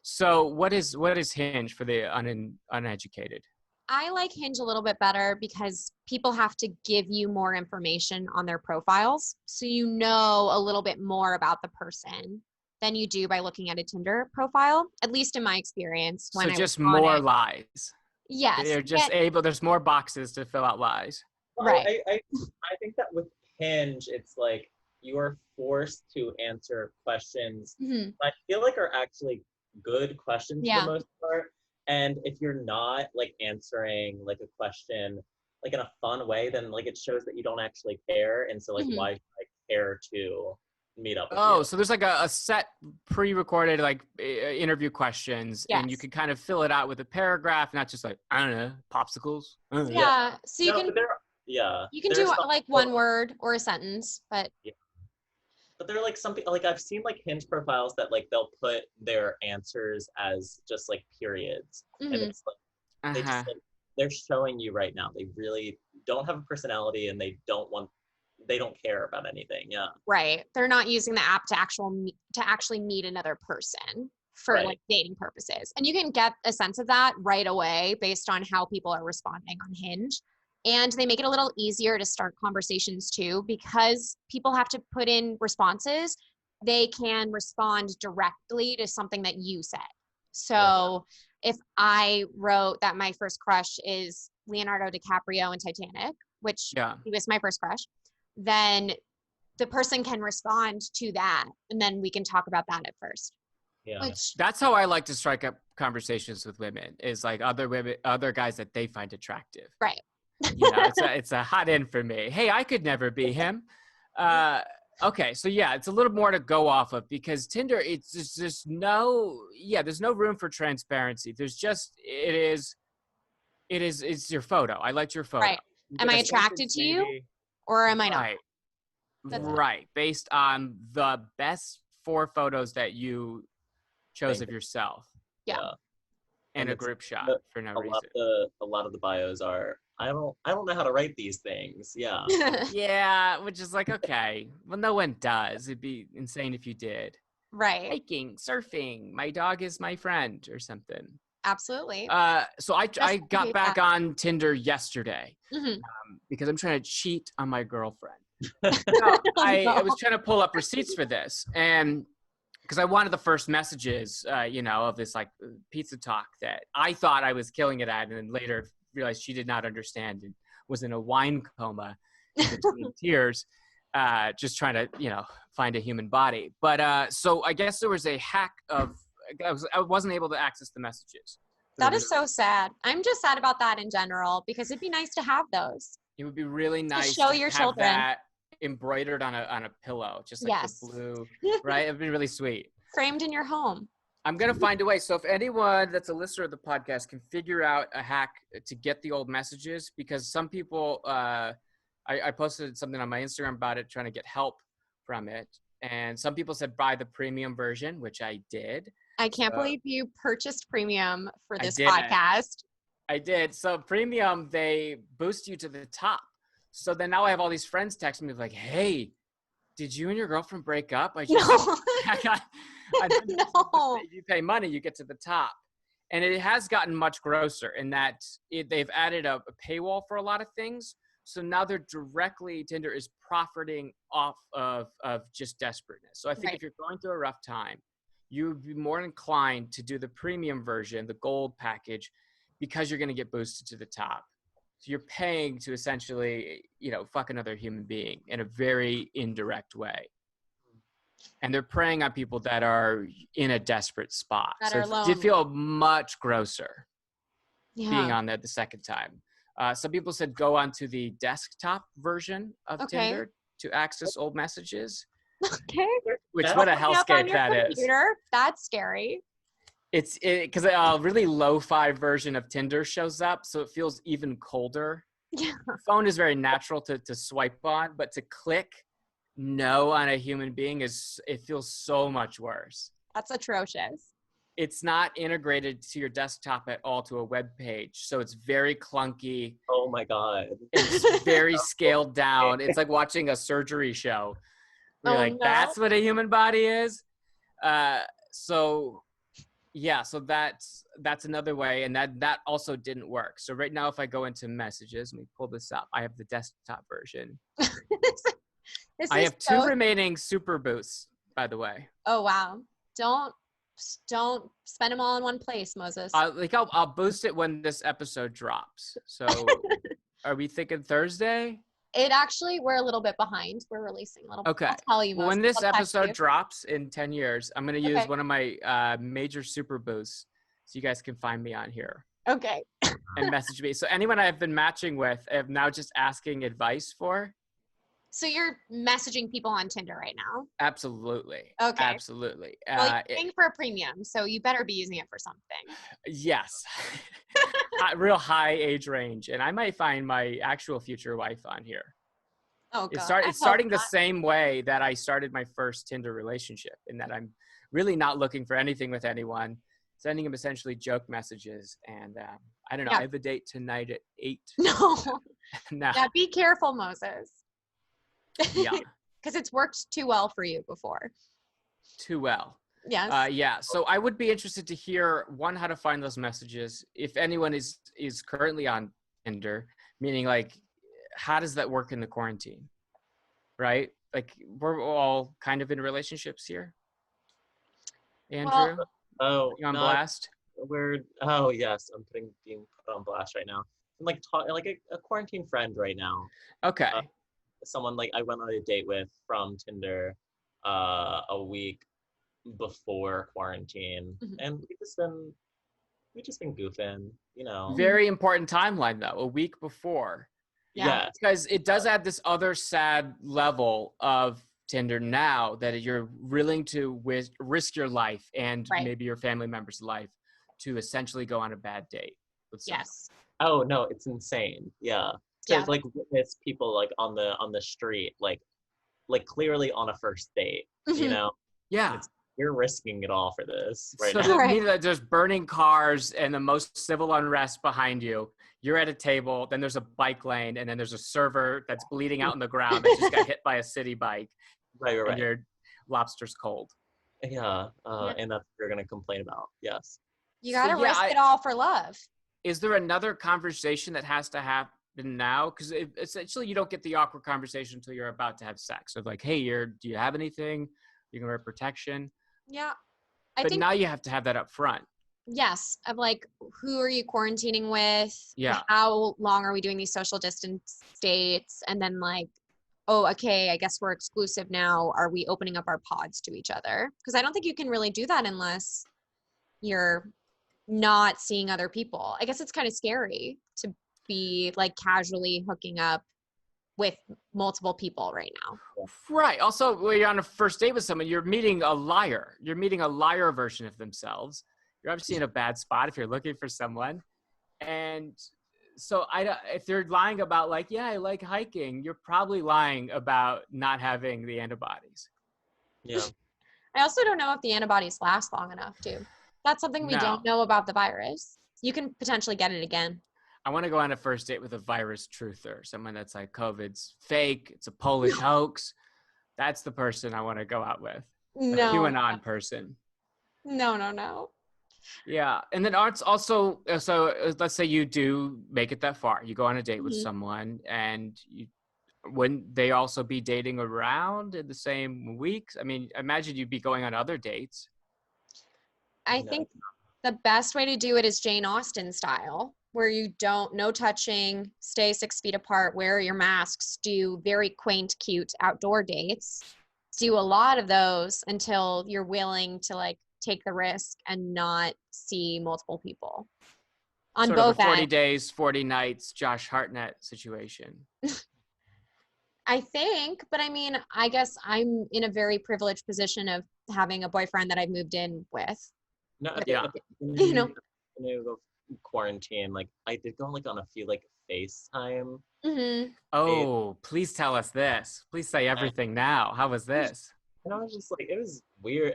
So what is Hinge for the uneducated? I like Hinge a little bit better because people have to give you more information on their profiles. So you know a little bit more about the person than you do by looking at a Tinder profile, at least in my experience. So just more lies. Yes. They're just there's more boxes to fill out lies. Well, right. I think that with Hinge, it's like you are forced to answer questions I feel like are actually good questions for the most part. And if you're not like answering like a question like in a fun way, then like it shows that you don't actually care. And so like why should I care to meet up with you? So there's like a set pre-recorded like interview questions, and you can kind of fill it out with a paragraph, not just like, I don't know, popsicles. Yeah. So you can do like one word or a sentence, but But they're like some people, like I've seen like Hinge profiles that like they'll put their answers as just like periods. And it's like, they're showing you right now, they really don't have a personality and they don't care about anything. Yeah. Right. They're not using the app to actually meet another person. for like dating purposes. And you can get a sense of that right away based on how people are responding on Hinge. And they make it a little easier to start conversations too, because people have to put in responses. They can respond directly to something that you said. So if I wrote that my first crush is Leonardo DiCaprio in Titanic, which he was my first crush, then the person can respond to that. And then we can talk about that at first. Yeah. That's how I like to strike up conversations with women, is like other guys that they find attractive. Right. You know, it's a hot in for me. Hey, I could never be him. Okay, so yeah, it's a little more to go off of, because Tinder, it's just there's no room for transparency. There's just it's your photo. I liked your photo. Right. Am I attracted to you, or am I not? Right. Based on the best 4 photos that you chose of yourself. Yeah. And a group shot for no reason. A lot of the bios are, I don't know how to write these things. Yeah. Yeah, which is like, okay, well, no one does. It'd be insane if you did. Right. Hiking, surfing, my dog is my friend, or something. Absolutely. So I got back on Tinder yesterday Mm-hmm. because I'm trying to cheat on my girlfriend. I was trying to pull up receipts for this, and because I wanted the first messages, of this like pizza talk that I thought I was killing it at, and then later realized she did not understand and was in a wine coma between tears, just trying to, find a human body. But so I guess there was a hack of, I wasn't able to access the messages. That is so sad. I'm just sad about that in general, because it'd be nice to have those. It would be really nice to show to your have children that embroidered on a pillow, just like the blue, right? It'd be really sweet. Framed in your home. I'm going to find a way. So if anyone that's a listener of the podcast can figure out a hack to get the old messages, because some people, I posted something on my Instagram about it, trying to get help from it. And some people said buy the premium version, which I did. I can't believe you purchased premium for this podcast. I did. So premium, they boost you to the top. So then now I have all these friends texting me like, hey, did you and your girlfriend break up? I no. If you pay money, you get to the top. And it has gotten much grosser in that they've added a paywall for a lot of things. So now Tinder is profiting off of just desperateness. So I think if you're going through a rough time, you would be more inclined to do the premium version, the gold package, because you're going to get boosted to the top. So you're paying to essentially, fuck another human being in a very indirect way. And they're preying on people that are in a desperate spot. So it did feel much grosser being on there the second time. Some people said go onto the desktop version of Tinder to access old messages. Okay. Which, what a hellscape that is. That's scary. It's because a really lo-fi version of Tinder shows up, so it feels even colder. Yeah. The phone is very natural to swipe on, but to click no on a human being it feels so much worse. That's atrocious. It's not integrated to your desktop at all to a web page, so it's very clunky. Oh my God. It's very scaled down. It's like watching a surgery show. You're that's what a human body is. So that's another way, and that also didn't work. So right now, if I go into messages, let me pull this up. I have the desktop version. I have 2 remaining super boosts, by the way. Oh wow! Don't spend them all in one place, Moses. I'll boost it when this episode drops. So are we thinking Thursday? We're a little bit behind. We're releasing a little bit. Okay. I'll tell you, Moses. When this episode drops in 10 years, I'm going to use one of my major super boosts so you guys can find me on here. Okay. And message me. So anyone I've been matching with, I'm now just asking advice for. So you're messaging people on Tinder right now? Absolutely. Okay. Absolutely. Well, you're paying for a premium, so you better be using it for something. Yes. Real high age range. And I might find my actual future wife on here. Oh, God. It's starting the same way that I started my first Tinder relationship, in that I'm really not looking for anything with anyone, sending them essentially joke messages. And I don't know. Yeah. I have a date tonight at 8. No. No. Yeah, be careful, Moses. Yeah. Because it's worked too well for you before. Too well. Yes. Yeah. So I would be interested to hear, one, how to find those messages. If anyone is currently on Tinder, meaning like, how does that work in the quarantine? Right? Like, we're all kind of in relationships here. Andrew, Oh, you on not blast? weird. Oh, yes, I'm being put on blast right now. I'm like a quarantine friend right now. Okay. Someone like I went on a date with from Tinder a week before quarantine, and we just been goofing, you know. Very important timeline though, a week before. Yeah. Because it does add this other sad level of Tinder now that you're willing to risk your life and Right. maybe your family member's life to essentially go on a bad date with someone. Yes. Oh no, it's insane. Yeah. To like witness people like on the street, like clearly on a first date, you know? Yeah. You're risking it all for this right So now. that means that there's burning cars and the most civil unrest behind you. You're at a table, then there's a bike lane, and then there's a server that's bleeding out on the ground that just got hit by a city bike. Right. And your lobster's cold. Yeah. And that's what you're gonna complain about. Yes. You gotta risk it all for love. Is there another conversation that has to happen now? Because essentially you don't get the awkward conversation until you're about to have sex. So like, hey, do you have anything? You can wear protection. Yeah. But now you have to have that up front. Yes. Of like, who are you quarantining with? Yeah. How long are we doing these social distance dates? And then like, oh, okay, I guess we're exclusive now. Are we opening up our pods to each other? Because I don't think you can really do that unless you're not seeing other people. I guess it's kind of scary to be like casually hooking up with multiple people right now. Right. Also, when you're on a first date with someone, you're meeting a liar. You're meeting a liar version of themselves. You're obviously in a bad spot if you're looking for someone. And so if they're lying about like, yeah, I like hiking, you're probably lying about not having the antibodies. Yeah. I also don't know if the antibodies last long enough too. That's something we don't know about the virus. You can potentially get it again. I want to go on a first date with a virus truther, someone that's like, COVID's fake, it's a Polish hoax. That's the person I want to go out with. No. A QAnon person. No. Yeah. And then arts also, so let's say you do make it that far. You go on a date with someone, and wouldn't they also be dating around in the same weeks? I mean, imagine you'd be going on other dates. I think the best way to do it is Jane Austen style, where you no touching, stay 6 feet apart, wear your masks, do very quaint, cute outdoor dates, do a lot of those until you're willing to like take the risk and not see multiple people. On sort both of a 40 ends. days, 40 nights, Josh Hartnett situation. I think, but I mean, I guess I'm in a very privileged position of having a boyfriend that I've moved in with. No, You know, quarantine, like I did go like on a few like FaceTime. Oh, please tell us this. Please say everything now. How was this? And I was just like, it was weird.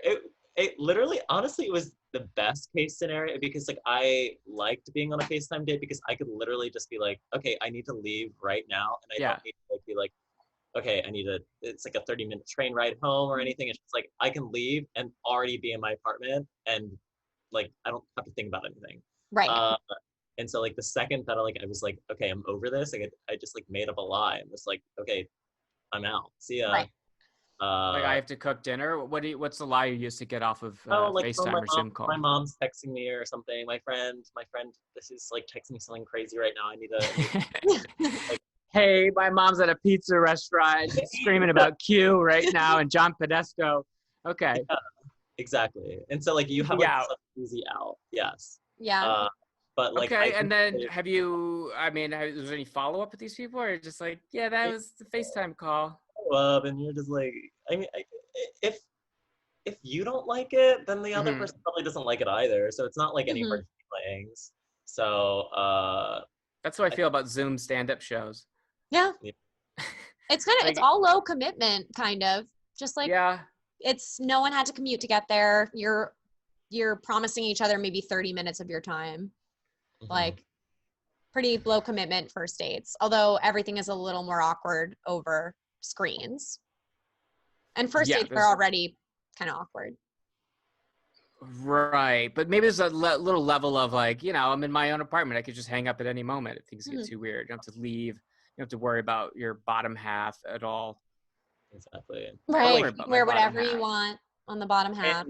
It literally, honestly, it was the best case scenario because like I liked being on a FaceTime date because I could literally just be like, okay, I need to leave right now, and I don't need to like, be like, okay, it's like a 30-minute train ride home or anything. It's just like I can leave and already be in my apartment, and like I don't have to think about anything. right. And so like the second that I was like, okay, I'm over this, like I just like made up a lie and was like, okay, I'm out. See ya. Right. Like I have to cook dinner. What's the lie you used to get off of like FaceTime or Zoom call? My mom's texting me or something. My friend, this is like texting me something crazy right now. I need to like, hey, my mom's at a pizza restaurant. She's screaming about Q right now and John Podesco. Okay. Yeah, exactly. And so like you have like this easy out. Yes. Yeah. But like okay, and then have you? I mean, was there any follow up with these people, or just like, yeah, that was the FaceTime call? And you're just like, I mean, if you don't like it, then the other person probably doesn't like it either. So it's not like any hard feelings. So that's how I feel about Zoom stand-up shows. Yeah. It's kind of like, it's all low commitment, kind of. Just like it's no one had to commute to get there. You're promising each other maybe 30 minutes of your time. Like pretty low commitment first dates, although everything is a little more awkward over screens. And first dates are already kind of awkward. Right. But maybe there's a little level of like, you know, I'm in my own apartment. I could just hang up at any moment if things get too weird. You don't have to leave. You don't have to worry about your bottom half at all. Exactly. Right. Like, Wear whatever you want on the bottom half.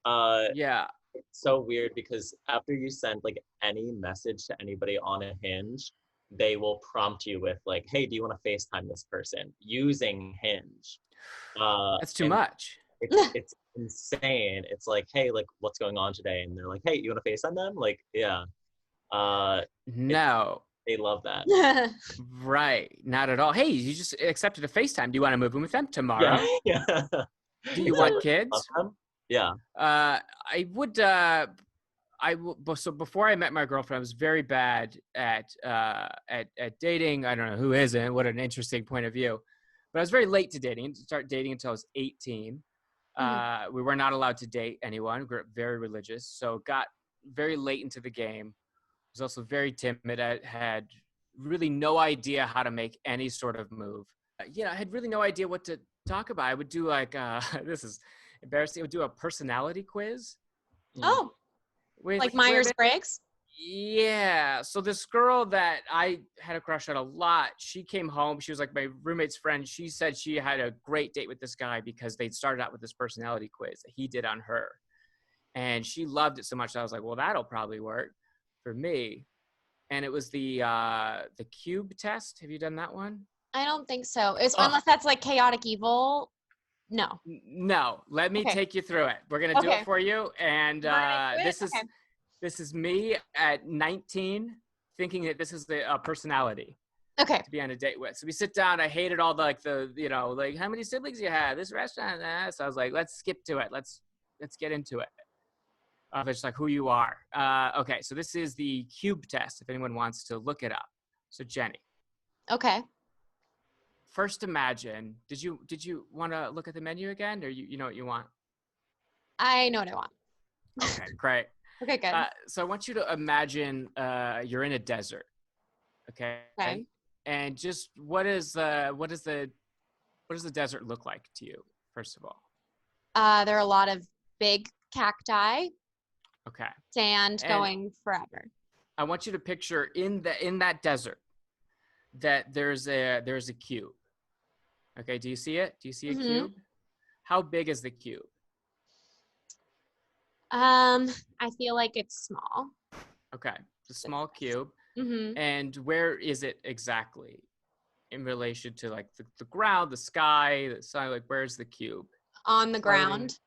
And, yeah. It's so weird because after you send like any message to anybody on a Hinge, they will prompt you with like, hey, do you want to FaceTime this person using Hinge? That's too And much. it's insane. It's like, hey, like what's going on today? And they're like, hey, you want to FaceTime them? Like, yeah. No. They love that. Right. Not at all. Hey, you just accepted a FaceTime. Do you want to move in with them tomorrow? Yeah. Do you want kids? Yeah. I would. So before I met my girlfriend, I was very bad at dating. I don't know who isn't. What an interesting point of view. But I was very late to dating. I didn't start dating until I was 18. We were not allowed to date anyone. We were very religious, so got very late into the game. Was also very timid. I had really no idea how to make any sort of move. I had really no idea what to talk about. I would do like this is embarrassing. I would do a personality quiz. Oh, like Myers-Briggs? Yeah. So this girl that I had a crush on a lot, she came home. She was like my roommate's friend. She said she had a great date with this guy because they'd started out with this personality quiz that he did on her. And she loved it so much. I was like, well, that'll probably work for me. And it was the cube test. Have you done that one? I don't think so. Unless that's like chaotic evil. No. No. Let me take you through it. We're gonna do it for you. And this is me at 19 thinking that this is the personality. Okay. To be on a date with. So we sit down. I hated all the like how many siblings you have, this restaurant. So I was like, let's skip to it. Let's get into it. It's like who you are. Okay, so this is the cube test if anyone wants to look it up. So Jenny. Okay. First imagine, did you want to look at the menu again, or you know what you want? I know what I want. Okay, great. Okay, good. So I want you to imagine you're in a desert. Okay. And just what does the desert look like to you, first of all? There are a lot of big cacti. Okay. Sand going forever. I want you to picture in that desert that there's a cube. Okay, do you see it? Do you see a cube? How big is the cube? I feel like it's small. Okay, it's a small cube. And where is it exactly in relation to like the ground, the sky, the sun? Like where's the cube? On the ground.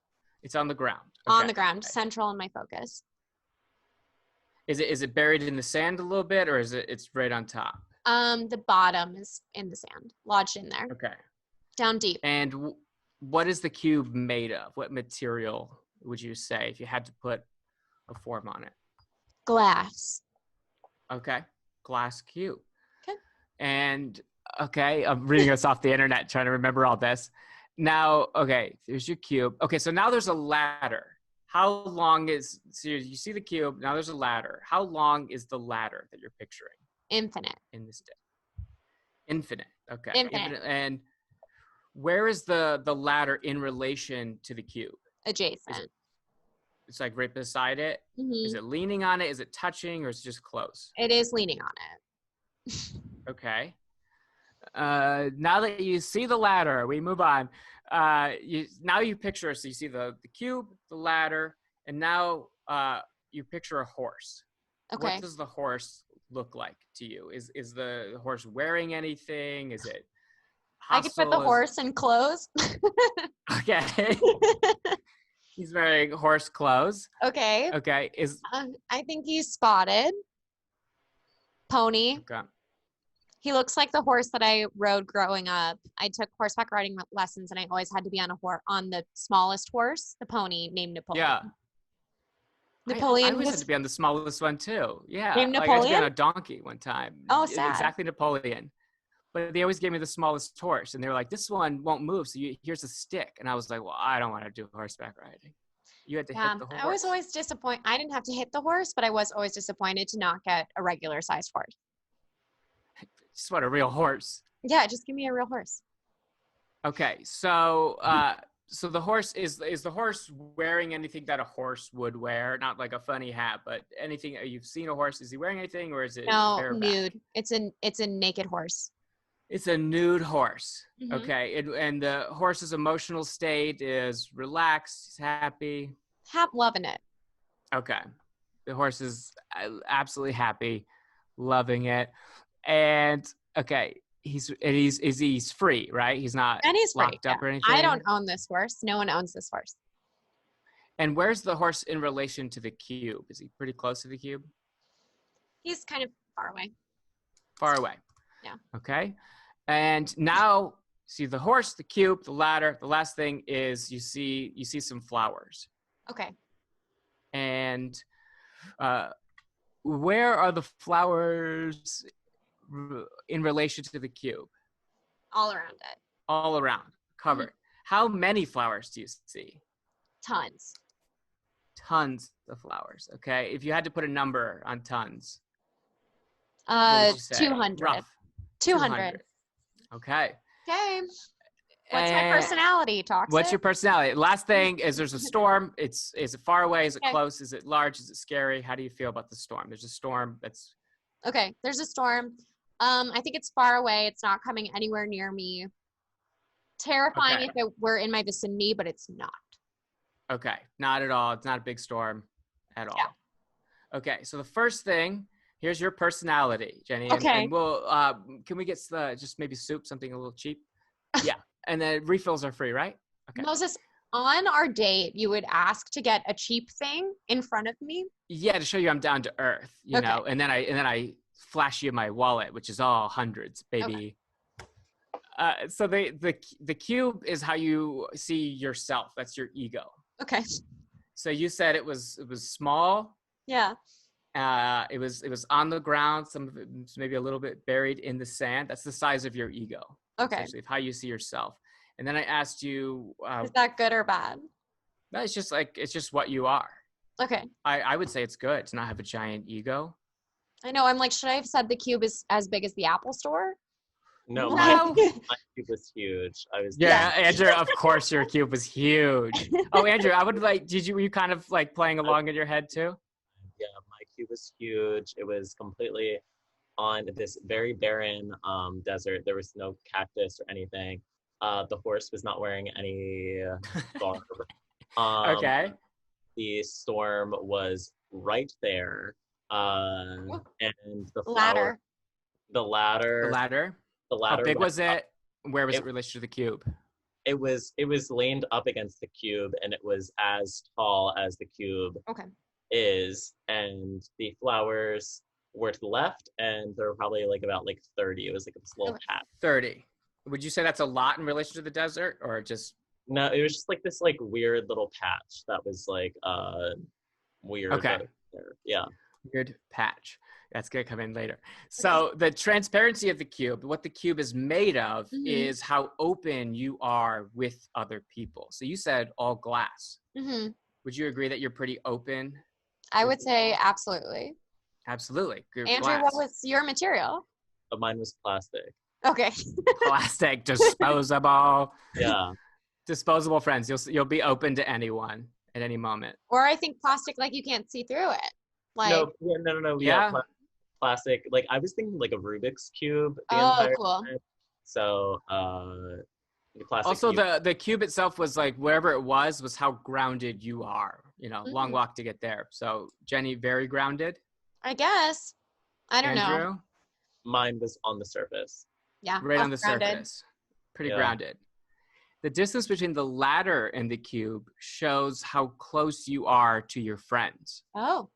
It's on the ground. Okay. On the ground, central in my focus. Is it buried in the sand a little bit, or it's right on top? The bottom is in the sand, lodged in there. Okay. Down deep. And what is the cube made of? What material would you say if you had to put a form on it? Glass. Okay. Glass cube. Okay. And I'm reading this off the internet, trying to remember all this. Now, okay, there's your cube. Okay, so now there's a ladder. How long so you see the cube, now there's a ladder. How long is the ladder that you're picturing? Infinite. In this day. Infinite. Okay. Infinite. And where is the ladder in relation to the cube? Adjacent. It's like right beside it? Is it leaning on it? Is it touching, or is it just close? It is leaning on it. Okay. Now that you see the ladder, we move on. Now you picture, so you see the cube, the ladder, and now you picture a horse. Okay. What does the horse look like to you? Is the horse wearing anything? Is it hostile? I could put the horse in clothes. Okay. He's wearing horse clothes. Okay. Okay. I think he's spotted. Pony. Okay. He looks like the horse that I rode growing up. I took horseback riding lessons, and I always had to be on the smallest horse, the pony named Napoleon. Yeah. Napoleon. I always had to be on the smallest one too. Yeah. Named Napoleon? I had to be on a donkey one time. Oh, sad. Exactly, Napoleon. But they always gave me the smallest horse, and they were like, "This one won't move, so here's a stick." And I was like, "Well, I don't want to do horseback riding." You had to hit the horse. I was always disappointed. I didn't have to hit the horse, but I was always disappointed to not get a regular sized horse. Just want a real horse. Yeah, just give me a real horse. Okay, so so the horse is the horse wearing anything that a horse would wear? Not like a funny hat, but anything. You've seen a horse. Is he wearing anything, or is it No, bareback? nude. It's a naked horse. It's a nude horse. Mm-hmm. Okay. And the horse's emotional state is relaxed, he's happy. Loving it. Okay. The horse is absolutely happy, loving it. And okay, he's free, right? He's not and he's locked free, up or anything. I don't own this horse. No one owns this horse. And where's the horse in relation to the cube? Is he pretty close to the cube? He's kind of far away. Far away. Yeah. Okay. And now see the horse, the cube, the ladder. The last thing is you see some flowers. Okay. And where are the flowers in relation to the cube? All around it. All around, covered. Mm-hmm. How many flowers do you see? Tons. Tons of flowers. Okay. If you had to put a number on tons. 200. Rough. 200. Okay. Okay. What's my personality, Toxic? What's your personality? Last thing is there's a storm. Is it far away? Is it close? Is it large? Is it scary? How do you feel about the storm? There's a storm that's... Okay, there's a storm. I think it's far away. It's not coming anywhere near me. Terrifying if it were in my vicinity, but it's not. Okay, not at all. It's not a big storm at all. Yeah. Okay, so the first thing, here's your personality, Jenny. Okay. And we'll, can we get just maybe soup, something a little cheap? Yeah, and then refills are free, right? Okay. Moses, on our date, you would ask to get a cheap thing in front of me? Yeah, to show you I'm down to earth, you know, and then I flash you my wallet, which is all hundreds, baby. Okay. So the cube is how you see yourself. That's your ego. Okay. So you said it was small. Yeah. It was on the ground. Some of it was maybe a little bit buried in the sand. That's the size of your ego. Okay. Essentially, of how you see yourself. And then I asked you. Is that good or bad? No, it's just what you are. Okay. I would say it's good to not have a giant ego. I know. I'm like, should I have said the cube is as big as the Apple Store? No, my cube was huge. Andrew, of course your cube was huge. Oh, Andrew, I would like, were you kind of like playing along in your head too? Yeah, my cube was huge. It was completely on this very barren desert. There was no cactus or anything. The horse was not wearing any garb. Okay. The storm was right there. And the ladder. The ladder. How big was it? Where was it related to the cube? It was leaned up against the cube, and it was as tall as the cube is. And the flowers were to the left, and there were probably about 30. It was like this little patch. 30. Would you say that's a lot in relation to the desert, or just? No, it was just like this weird little patch that was weird. Okay. Yeah. Weird patch. That's going to come in later. So the transparency of the cube, what the cube is made of is how open you are with other people. So you said all glass. Mm-hmm. Would you agree that you're pretty open? I would say absolutely. Absolutely. Good. Andrew, glass. what was your material? Mine was plastic. Okay. Plastic, disposable. Yeah. Disposable friends. You'll be open to anyone at any moment. Or I think plastic, you can't see through it. No. Yeah. Plastic. I was thinking a Rubik's Cube. Cool. Time. So, the plastic. Also, cube. the cube itself was wherever it was how grounded you are. Long walk to get there. So, Jenny, very grounded. I guess. I don't Andrew? know. Mine was on the surface. Yeah. Right on the grounded. surface. Pretty grounded. The distance between the ladder and the cube shows how close you are to your friends. Oh.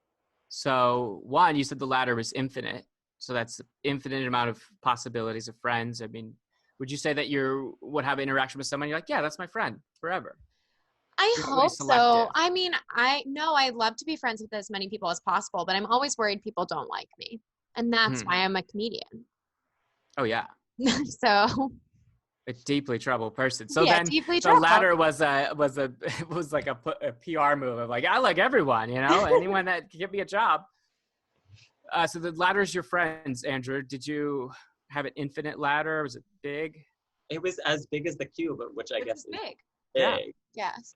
So one, you said the ladder was infinite. So that's infinite amount of possibilities of friends. I mean, would you say that you would have interaction with someone? You're like, yeah, that's my friend forever. I hope so. I mean, I'd love to be friends with as many people as possible, but I'm always worried people don't like me. And that's why I'm a comedian. Oh, yeah. So... a deeply troubled person. So yeah, then the ladder was like a PR move of I like everyone, anyone that can give me a job. So the ladder is your friends, Andrew. Did you have an infinite ladder? Was it big? It was as big as the cube, which I guess is big. big. Yes.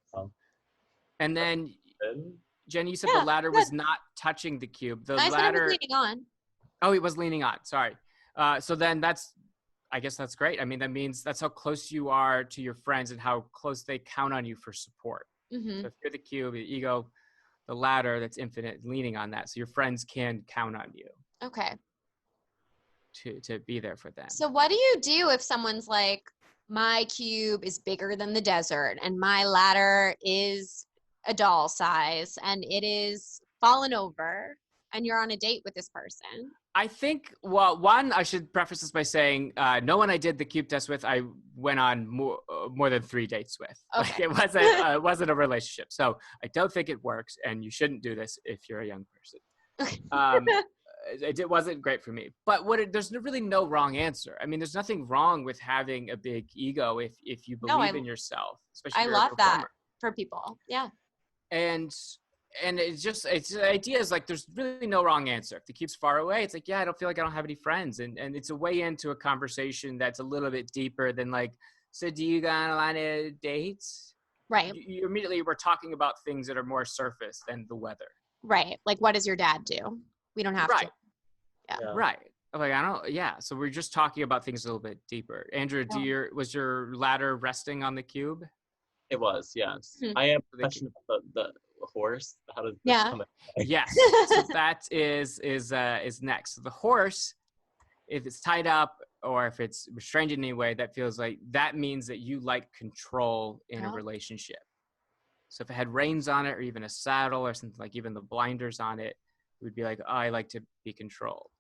And then, Jenny, you said Yeah, the ladder good. was not touching the cube. The I said ladder. it was leaning on. Oh, it was leaning on. Sorry. So then I guess that's great. I mean, that means that's how close you are to your friends and how close they count on you for support. Mm-hmm. So if you're the cube, the ego, the ladder that's infinite, leaning on that. So your friends can count on you. Okay. To be there for them. So what do you do if someone's like, my cube is bigger than the desert and my ladder is a doll size and it is fallen over and you're on a date with this person? I think, well, one, I should preface this by saying no one I did the cube test with, I went on more than 3 dates with. Okay. Like it wasn't a relationship. So I don't think it works, and you shouldn't do this if you're a young person. It wasn't great for me. But there's really no wrong answer. I mean, there's nothing wrong with having a big ego if you believe in yourself, especially if you're a performer. that for people. Yeah. And the idea is like, there's really no wrong answer. If the cube's far away, it's like, yeah, I don't feel like I don't have any friends. And it's a way into a conversation that's a little bit deeper than like, so do you go on a lot of dates? Right. You immediately we're talking about things that are more surface than the weather. Right. Like, what does your dad do? We don't have to. Yeah. Right. Like, so we're just talking about things a little bit deeper. Andrew, was your ladder resting on the cube? It was, yes. Mm-hmm. I have a question about the horse. How does this come in? Yes. So that is next. So the horse, if it's tied up or if it's restrained in any way, that means that you like control in a relationship. So if it had reins on it or even a saddle or something, like even the blinders on it, it would be like, oh, I like to be controlled.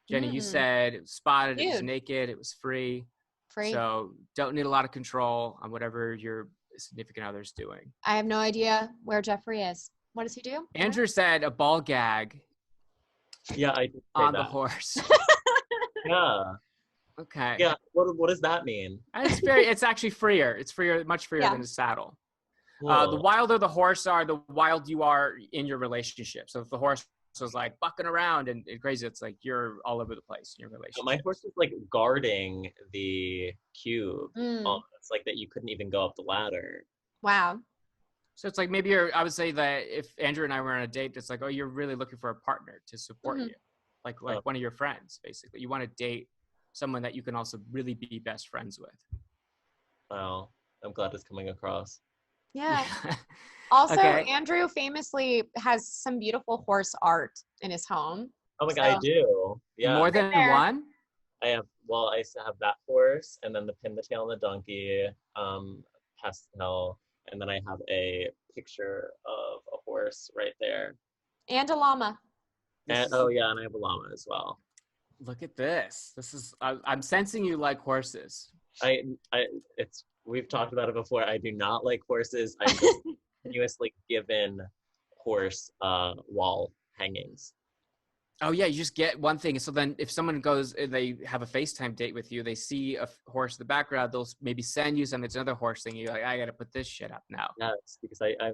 Jenny, you said it was spotted, it was naked, it was free. So don't need a lot of control on whatever your significant other's doing. I have no idea where Jeffrey is. What does he do? Andrew said a ball gag. Yeah, I did say on that. The horse. Yeah. Okay. Yeah. What does that mean? It's actually freer. It's much freer than a saddle. The wilder the horse are, the wild you are in your relationship. So if the horse was like bucking around and crazy, it's like you're all over the place in your relationship. My horse was like guarding the cube. It's like that you couldn't even go up the ladder. Wow. So it's like maybe I would say that if Andrew and I were on a date, it's like, oh, you're really looking for a partner to support you. Like one of your friends, basically. You want to date someone that you can also really be best friends with. Wow. I'm glad it's coming across. Yeah. Also, Andrew famously has some beautiful horse art in his home. Oh my God, I do. Yeah. More than one? I used to have that horse, and then the pin, the tail, and the donkey, pastel, and then I have a picture of a horse right there. And a llama. And and I have a llama as well. Look at this. I'm sensing you like horses. We've talked about it before. I do not like horses. I'm just continuously given horse wall hangings. Oh yeah, you just get one thing. So then if someone goes and they have a FaceTime date with you, they see a horse in the background, they'll maybe send you something. It's another horse thing. You're like, I got to put this shit up now. Yes, because I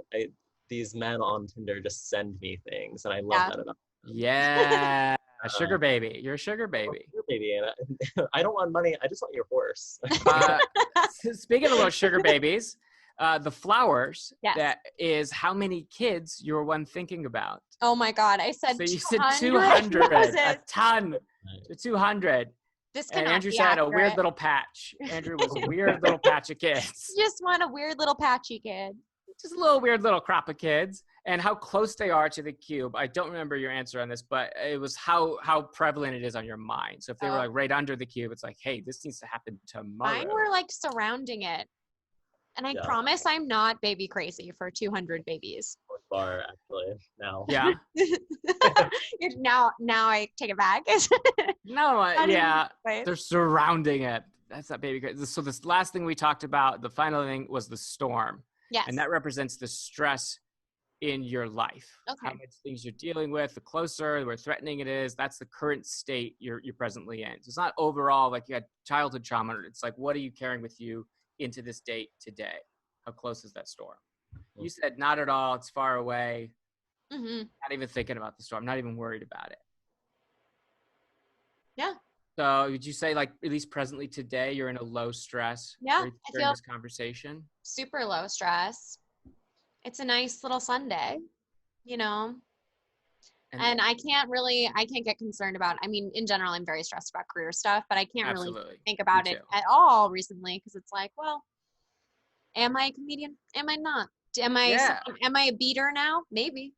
these men on Tinder just send me things, and I love that about them. Yeah. A sugar baby. You're a sugar baby. Sugar baby. And I don't want money. I just want your horse. Speaking of little sugar babies, the flowers, that is how many kids you're one thinking about. Oh my God. I said 200. So you said 200. A ton. 200. This and cannot Andrew be said accurate. a weird little patch. Andrew was a weird little patch of kids. Just want a weird little patchy kid. Just a little weird little crop of kids. And how close they are to the cube. I don't remember your answer on this, but it was how prevalent it is on your mind. So if they were like right under the cube, it's like, hey, this needs to happen tomorrow. Mine were like surrounding it. And I promise I'm not baby crazy for 200 babies. Far, actually, now. Yeah. now I take it back. No, they're surrounding it. That's not baby crazy. So this last thing we talked about, the final thing was the storm. Yes. And that represents the stress in your life. Okay. How much things you're dealing with, the closer, the more threatening it is, that's the current state you're presently in. So it's not overall like you had childhood trauma. It's like, what are you carrying with you into this date today? How close is that storm? Mm-hmm. You said not at all. It's far away. Mm-hmm. Not even thinking about the storm. Not even worried about it. Yeah. So would you say, like, at least presently today, you're in a low stress Yeah, during this conversation? Super low stress. It's a nice little Sunday, you know? And I can't get concerned about, I mean, in general, I'm very stressed about career stuff, but I can't really think about it at all recently because it's like, well, am I a comedian? Am I not? Am I a beater now? Maybe.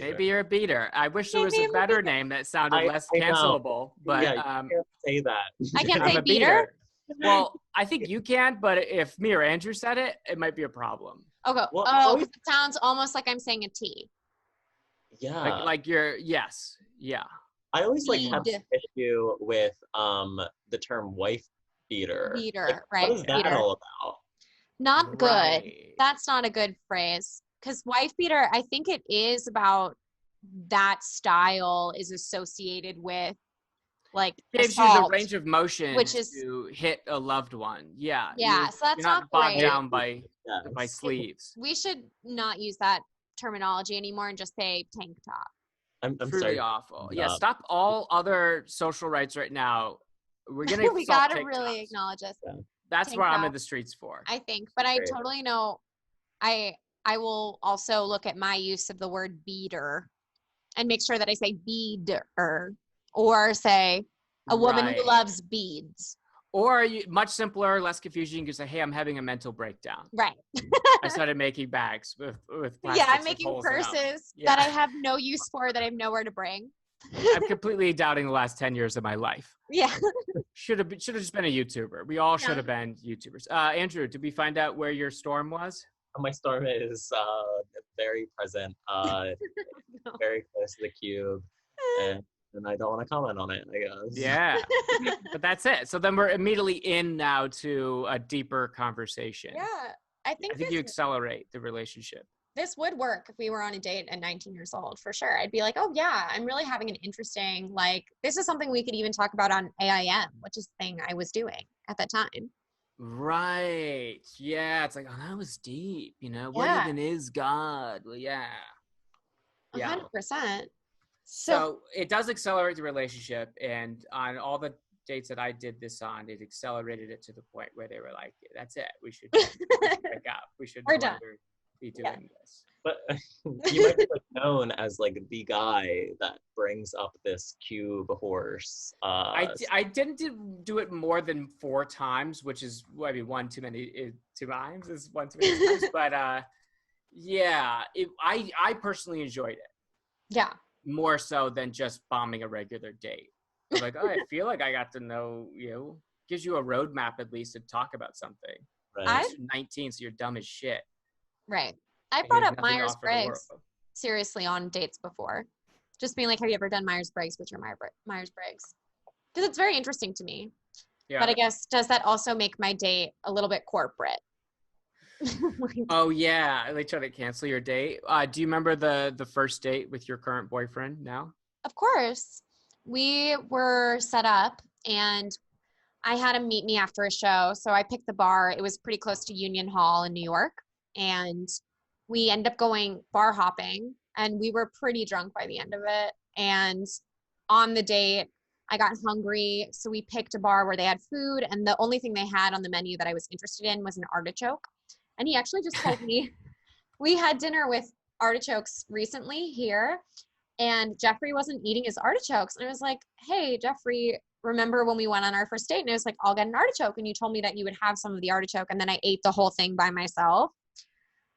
Maybe you're a beater. I wish there was a better name that sounded less cancelable. But yeah, you can't say that. I can't say beater. Well, I think you can, but if me or Andrew said it, it might be a problem. Okay. Well, it sounds almost like I'm saying a T. Yeah. Like you're, yes. Yeah. I always have an issue with the term wife beater. Beater, right. What is that all about? Not good. That's not a good phrase. Because wife beater, I think it is about that style is associated with like gives you the range of motion which is to hit a loved one. Yeah. Yeah. So that's not bogged great. down by sleeves. We should not use that terminology anymore and just say tank top. I'm truly sorry. Awful. Yeah. Stop all other social rights right now. We're gonna we gotta really acknowledge this. Yeah. That's what I'm in the streets for. I think, but I totally know. I will also look at my use of the word beater and make sure that I say beader or say a woman who loves beads. Or much simpler, less confusing. You can say, "Hey, I'm having a mental breakdown." Right. I started making bags with yeah, I'm making purses that I have no use for, that I have nowhere to bring. I'm completely doubting the last 10 years of my life. Yeah. Should have just been a YouTuber. We all should have been YouTubers. Andrew, did we find out where your storm was? My storm is very present, very close to the cube, and I don't want to comment on it, I guess. Yeah, but that's it. So then we're immediately in now to a deeper conversation. Yeah, I think you accelerate the relationship. This would work if we were on a date at 19 years old, for sure. I'd be like, oh yeah, I'm really having an interesting, like, this is something we could even talk about on AIM, which is the thing I was doing at that time. Right. Yeah. It's like, oh, that was deep. You know, what even is God? Well, yeah. 100%. So it does accelerate the relationship. And on all the dates that I did this on, it accelerated it to the point where they were like, that's it. We should break up. We should no longer be doing this. But you might be known as like the guy that brings up this cube horse. I didn't do it more than 4 times, which is, I mean, one too many. 2 times is one too many times. But yeah, I personally enjoyed it. Yeah. More so than just bombing a regular date. I'm like, oh, I feel like I got to know you. Gives you a roadmap at least to talk about something. Right. You're 19, so you're dumb as shit. Right. I brought up Myers-Briggs seriously on dates before. Just being like, have you ever done Myers-Briggs with your Myers-Briggs? Because it's very interesting to me. Yeah. But I guess, does that also make my date a little bit corporate? Oh, yeah. They try to cancel your date. Do you remember the first date with your current boyfriend now? Of course. We were set up and I had him meet me after a show. So I picked the bar. It was pretty close to Union Hall in New York. And we ended up going bar hopping and we were pretty drunk by the end of it. And on the date, I got hungry. So we picked a bar where they had food. And the only thing they had on the menu that I was interested in was an artichoke. And he actually just told me, we had dinner with artichokes recently here. And Jeffrey wasn't eating his artichokes. And I was like, hey, Jeffrey, remember when we went on our first date? And I was like, I'll get an artichoke. And you told me that you would have some of the artichoke. And then I ate the whole thing by myself.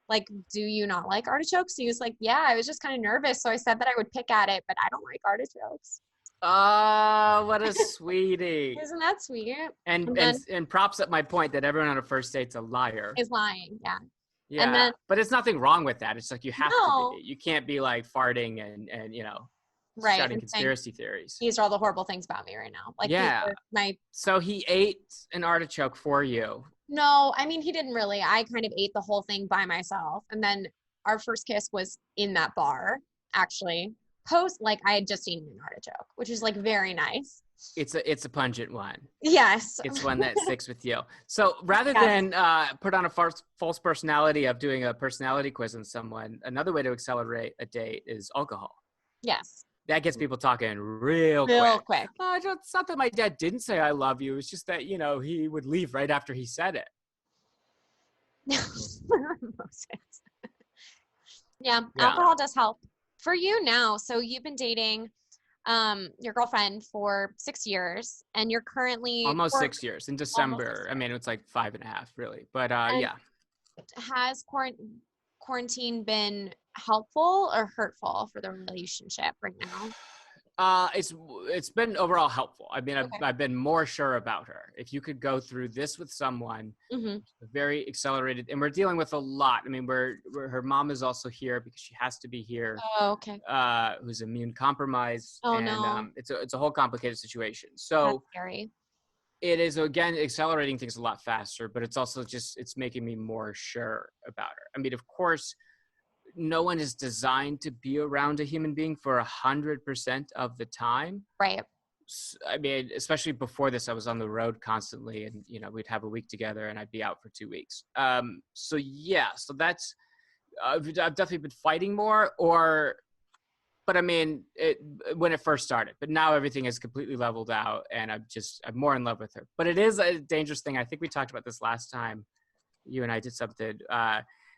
Like, do you not like artichokes? He was like, yeah, I was just kind of nervous. So I said that I would pick at it, but I don't like artichokes. Oh, what a sweetie. Isn't that sweet? And props at my point that everyone on a first date's a liar. Is lying, yeah. Yeah, and then, but it's nothing wrong with that. It's like you have to be. You can't be like farting and you know, shouting conspiracy theories. These are all the horrible things about me right now. Like, So he ate an artichoke for you. No, I mean, he didn't really. I kind of ate the whole thing by myself. And then our first kiss was in that bar, actually. I had just eaten an artichoke, which is like very nice. It's a pungent one. Yes. It's one that sticks with you. So rather than put on a false personality of doing a personality quiz on someone, another way to accelerate a date is alcohol. Yes. That gets people talking real quick. It's not that my dad didn't say I love you. It's just that, you know, he would leave right after he said it. Yeah, alcohol does help. For you now, so you've been dating your girlfriend for 6 years, and you're currently almost 6 years in December. I mean, it's like 5.5 really, but yeah. Has quarantine been helpful or hurtful for the relationship right now? It's been overall helpful. I mean, I've been more sure about her. If you could go through this with someone, very accelerated, and we're dealing with a lot. I mean, her mom is also here because she has to be here. Oh, okay. Who's immune compromised. Oh, and, no. It's a whole complicated situation. So that's scary. It is, again, accelerating things a lot faster, but it's also it's making me more sure about her. I mean, of course, no one is designed to be around a human being for 100% of the time. Right. I mean, especially before this, I was on the road constantly, and, you know, we'd have a week together and I'd be out for 2 weeks. So that's, I've definitely been fighting more, but I mean, when it first started, but now everything is completely leveled out and I'm more in love with her. But it is a dangerous thing. I think we talked about this last time you and I did something,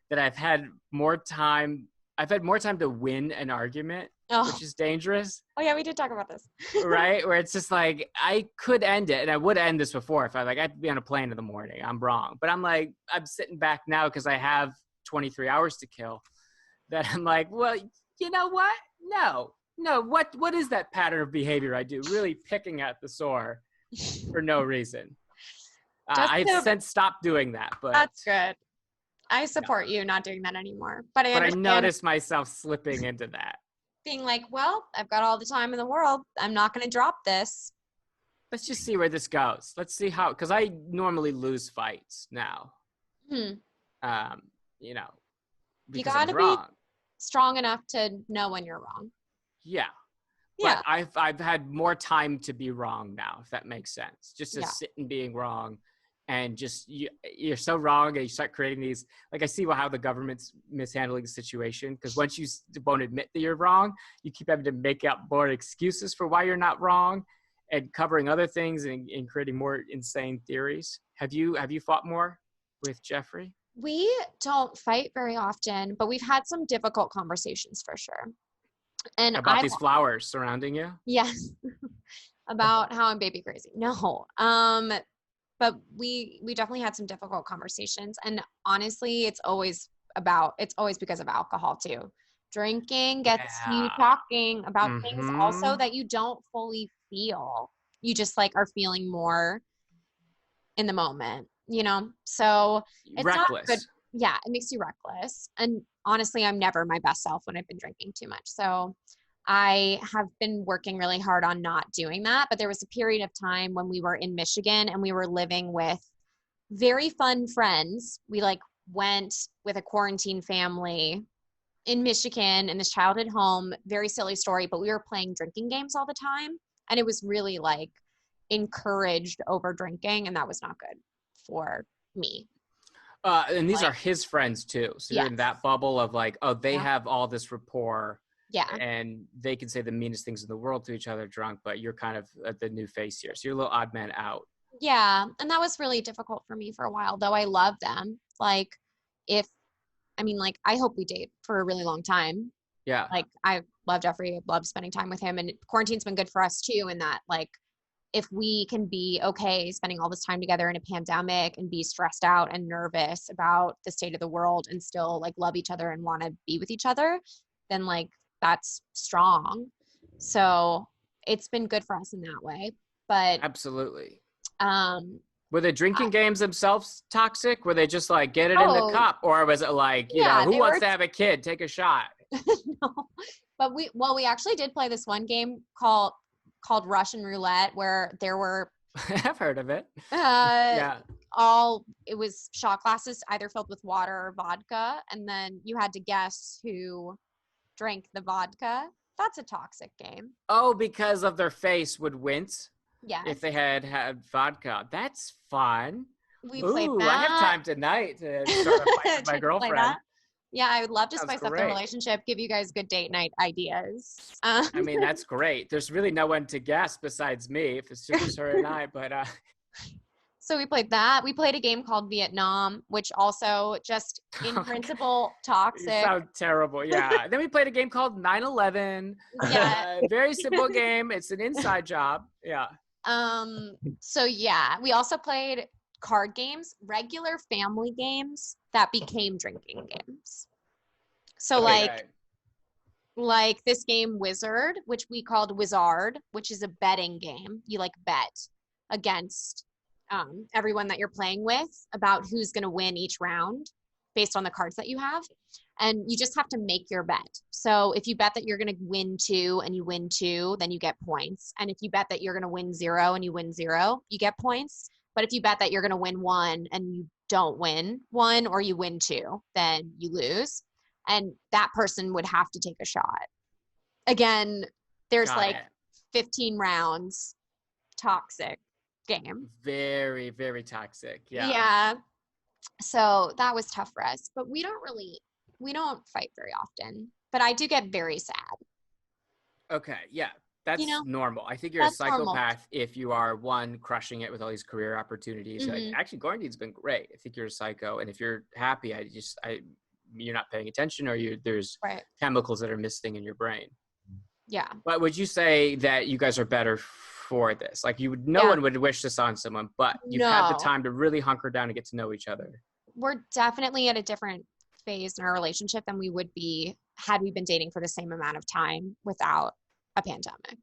that I've had more time to win an argument, which is dangerous. Oh yeah, we did talk about this. Right? Where it's just like, I could end it, and I would end this before if I had to be on a plane in the morning. I'm wrong. But I'm like, I'm sitting back now because I have 23 hours to kill, that I'm like, well, you know what? No, what is that pattern of behavior I do? Really picking at the sore for no reason. I've since stopped doing that, but that's good. I support you not doing that anymore. But I noticed myself slipping into that. Being like, well, I've got all the time in the world. I'm not going to drop this. Let's just see where this goes. Let's see how, because I normally lose fights now. You know, you got to be strong enough to know when you're wrong. Yeah. But I've had more time to be wrong now, if that makes sense. Just to sit and being wrong. And just, you're so wrong, and you start creating these, like, I see how the government's mishandling the situation, because once you won't admit that you're wrong, you keep having to make up more excuses for why you're not wrong, and covering other things and creating more insane theories. Have you fought more with Jeffrey? We don't fight very often, but we've had some difficult conversations for sure. And about these flowers surrounding you? Yes. About how I'm baby crazy. No. But we definitely had some difficult conversations, and honestly, it's always because of alcohol too. Drinking gets you talking about things also that you don't fully feel. You just like are feeling more in the moment, you know? So it's reckless. Not good. Yeah, it makes you reckless. And honestly, I'm never my best self when I've been drinking too much. So I have been working really hard on not doing that, but there was a period of time when we were in Michigan and we were living with very fun friends. We like went with a quarantine family in Michigan in this childhood home, very silly story, but we were playing drinking games all the time. And it was really like encouraged over drinking, and that was not good for me. And these are his friends too. So you're in that bubble of like, oh, they have all this rapport. Yeah. And they can say the meanest things in the world to each other drunk, but you're kind of the new face here. So you're a little odd man out. Yeah. And that was really difficult for me for a while, though I love them. Like, I hope we date for a really long time. Yeah. Like, I love Jeffrey. I love spending time with him. And quarantine's been good for us too, in that, like, if we can be okay spending all this time together in a pandemic and be stressed out and nervous about the state of the world and still, like, love each other and want to be with each other, then, like, that's strong. So it's been good for us in that way. But absolutely. Were the drinking games themselves toxic? Were they just like, get it in the cup? Or was it like, you know, who wants to have a kid? Take a shot. No. But we actually did play this one game called Russian Roulette, where there were I've heard of it. It was shot glasses either filled with water or vodka, and then you had to guess who drank the vodka. That's a toxic game. Oh, because of their face would wince. Yes. If they had vodka. That's fun. We played that. I have time tonight to start a fight with my girlfriend. Yeah, I would love to Sounds spice up the great. relationship, give you guys good date night ideas. I mean, that's great. There's really no one to guess besides me if it's just her and I, but So we played that. We played a game called Vietnam, which also just in principle you toxic. sound terrible. Yeah. Then we played a game called 9/11. Yeah. Very simple game. It's an inside job. Yeah. So yeah, we also played card games, regular family games that became drinking games. So Okay. like this game Wizard, which we called Wizard, which is a betting game. You like bet against everyone that you're playing with about who's going to win each round based on the cards that you have. And you just have to make your bet. So if you bet that you're going to win 2 and you win 2, then you get points. And if you bet that you're going to win 0 and you win 0, you get points. But if you bet that you're going to win 1 and you don't win 1 or you win 2, then you lose. And that person would have to take a shot. Again, there's Got like it. 15 rounds, toxic game. Very, very toxic. Yeah. Yeah. So that was tough for us, but we don't fight very often, but I do get very sad. Okay. Yeah. That's normal. I think you're a That's psychopath normal. if you are one crushing it with all these career opportunities. Actually, quarantine's been great. I think you're a psycho, and if you're happy, you're not paying attention, or there's chemicals that are missing in your brain. Yeah. But would you say that you guys are better for this? Like no one would wish this on someone, but you've had the time to really hunker down and get to know each other. We're definitely at a different phase in our relationship than we would be had we been dating for the same amount of time without a pandemic.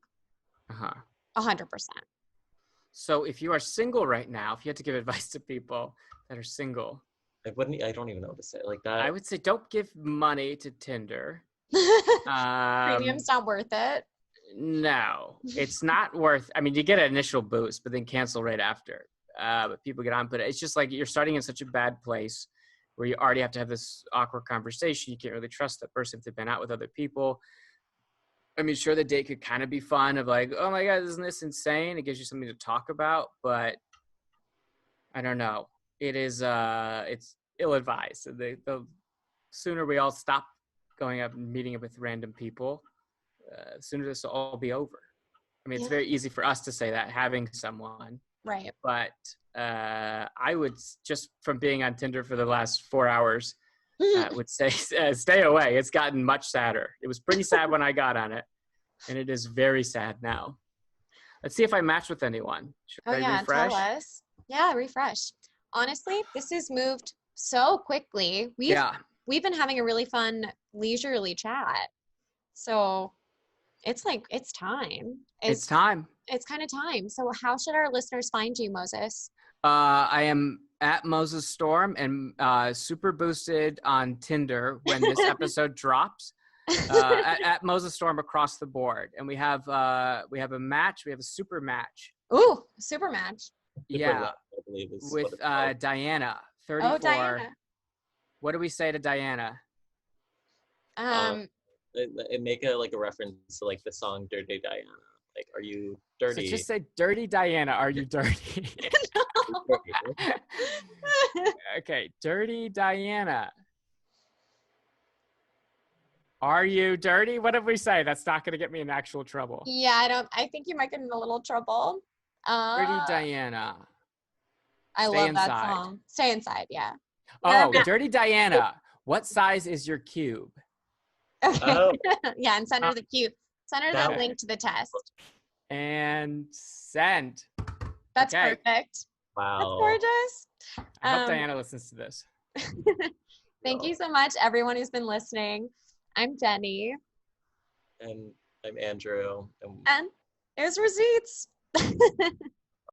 100%. So if you are single right now, if you had to give advice to people that are single, I don't even know what to say like that. I would say don't give money to Tinder. Premium's not worth it. No, it's not worth. I mean, you get an initial boost, but then cancel right after. But people get on. But it's just like you're starting in such a bad place where you already have to have this awkward conversation. You can't really trust that person if they've been out with other people. I mean, sure, the date could kind of be fun of like, oh my God, isn't this insane? It gives you something to talk about, but I don't know. It is, it's ill-advised. The sooner we all stop going up and meeting up with random people, the sooner this will all be over. I mean, it's very easy for us to say that, having someone. Right. But I would, just from being on Tinder for the last 4 hours, would say stay away. It's gotten much sadder. It was pretty sad when I got on it, and it is very sad now. Let's see if I match with anyone. Should I refresh? Tell us. Yeah, refresh. Honestly, this has moved so quickly. We've been having a really fun leisurely chat. So it's like, it's time. It's time. It's kind of time. So how should our listeners find you, Moses? I am at Moses Storm and super boosted on Tinder when this episode drops. At Moses Storm across the board, and we have a match. We have a super match. Ooh, super match. Yeah, I believe with Diana, 34. Oh, Diana. What do we say to Diana? Make a reference to like the song "Dirty Diana." Like, are you dirty? So just say "Dirty Diana." Are you dirty? Okay, Dirty Diana. Are you dirty? What did we say? That's not going to get me in actual trouble. Yeah, I think you might get in a little trouble. Dirty Diana. I love that song. Stay inside, yeah. Oh, Dirty Diana. What size is your cube? Okay. Oh. Yeah, and send her the cube. Send her the link to the test. And send. That's perfect. Wow. That's gorgeous. I hope Diana listens to this. Thank you so much, everyone who's been listening. I'm Jenny. And I'm Andrew. And there's receipts.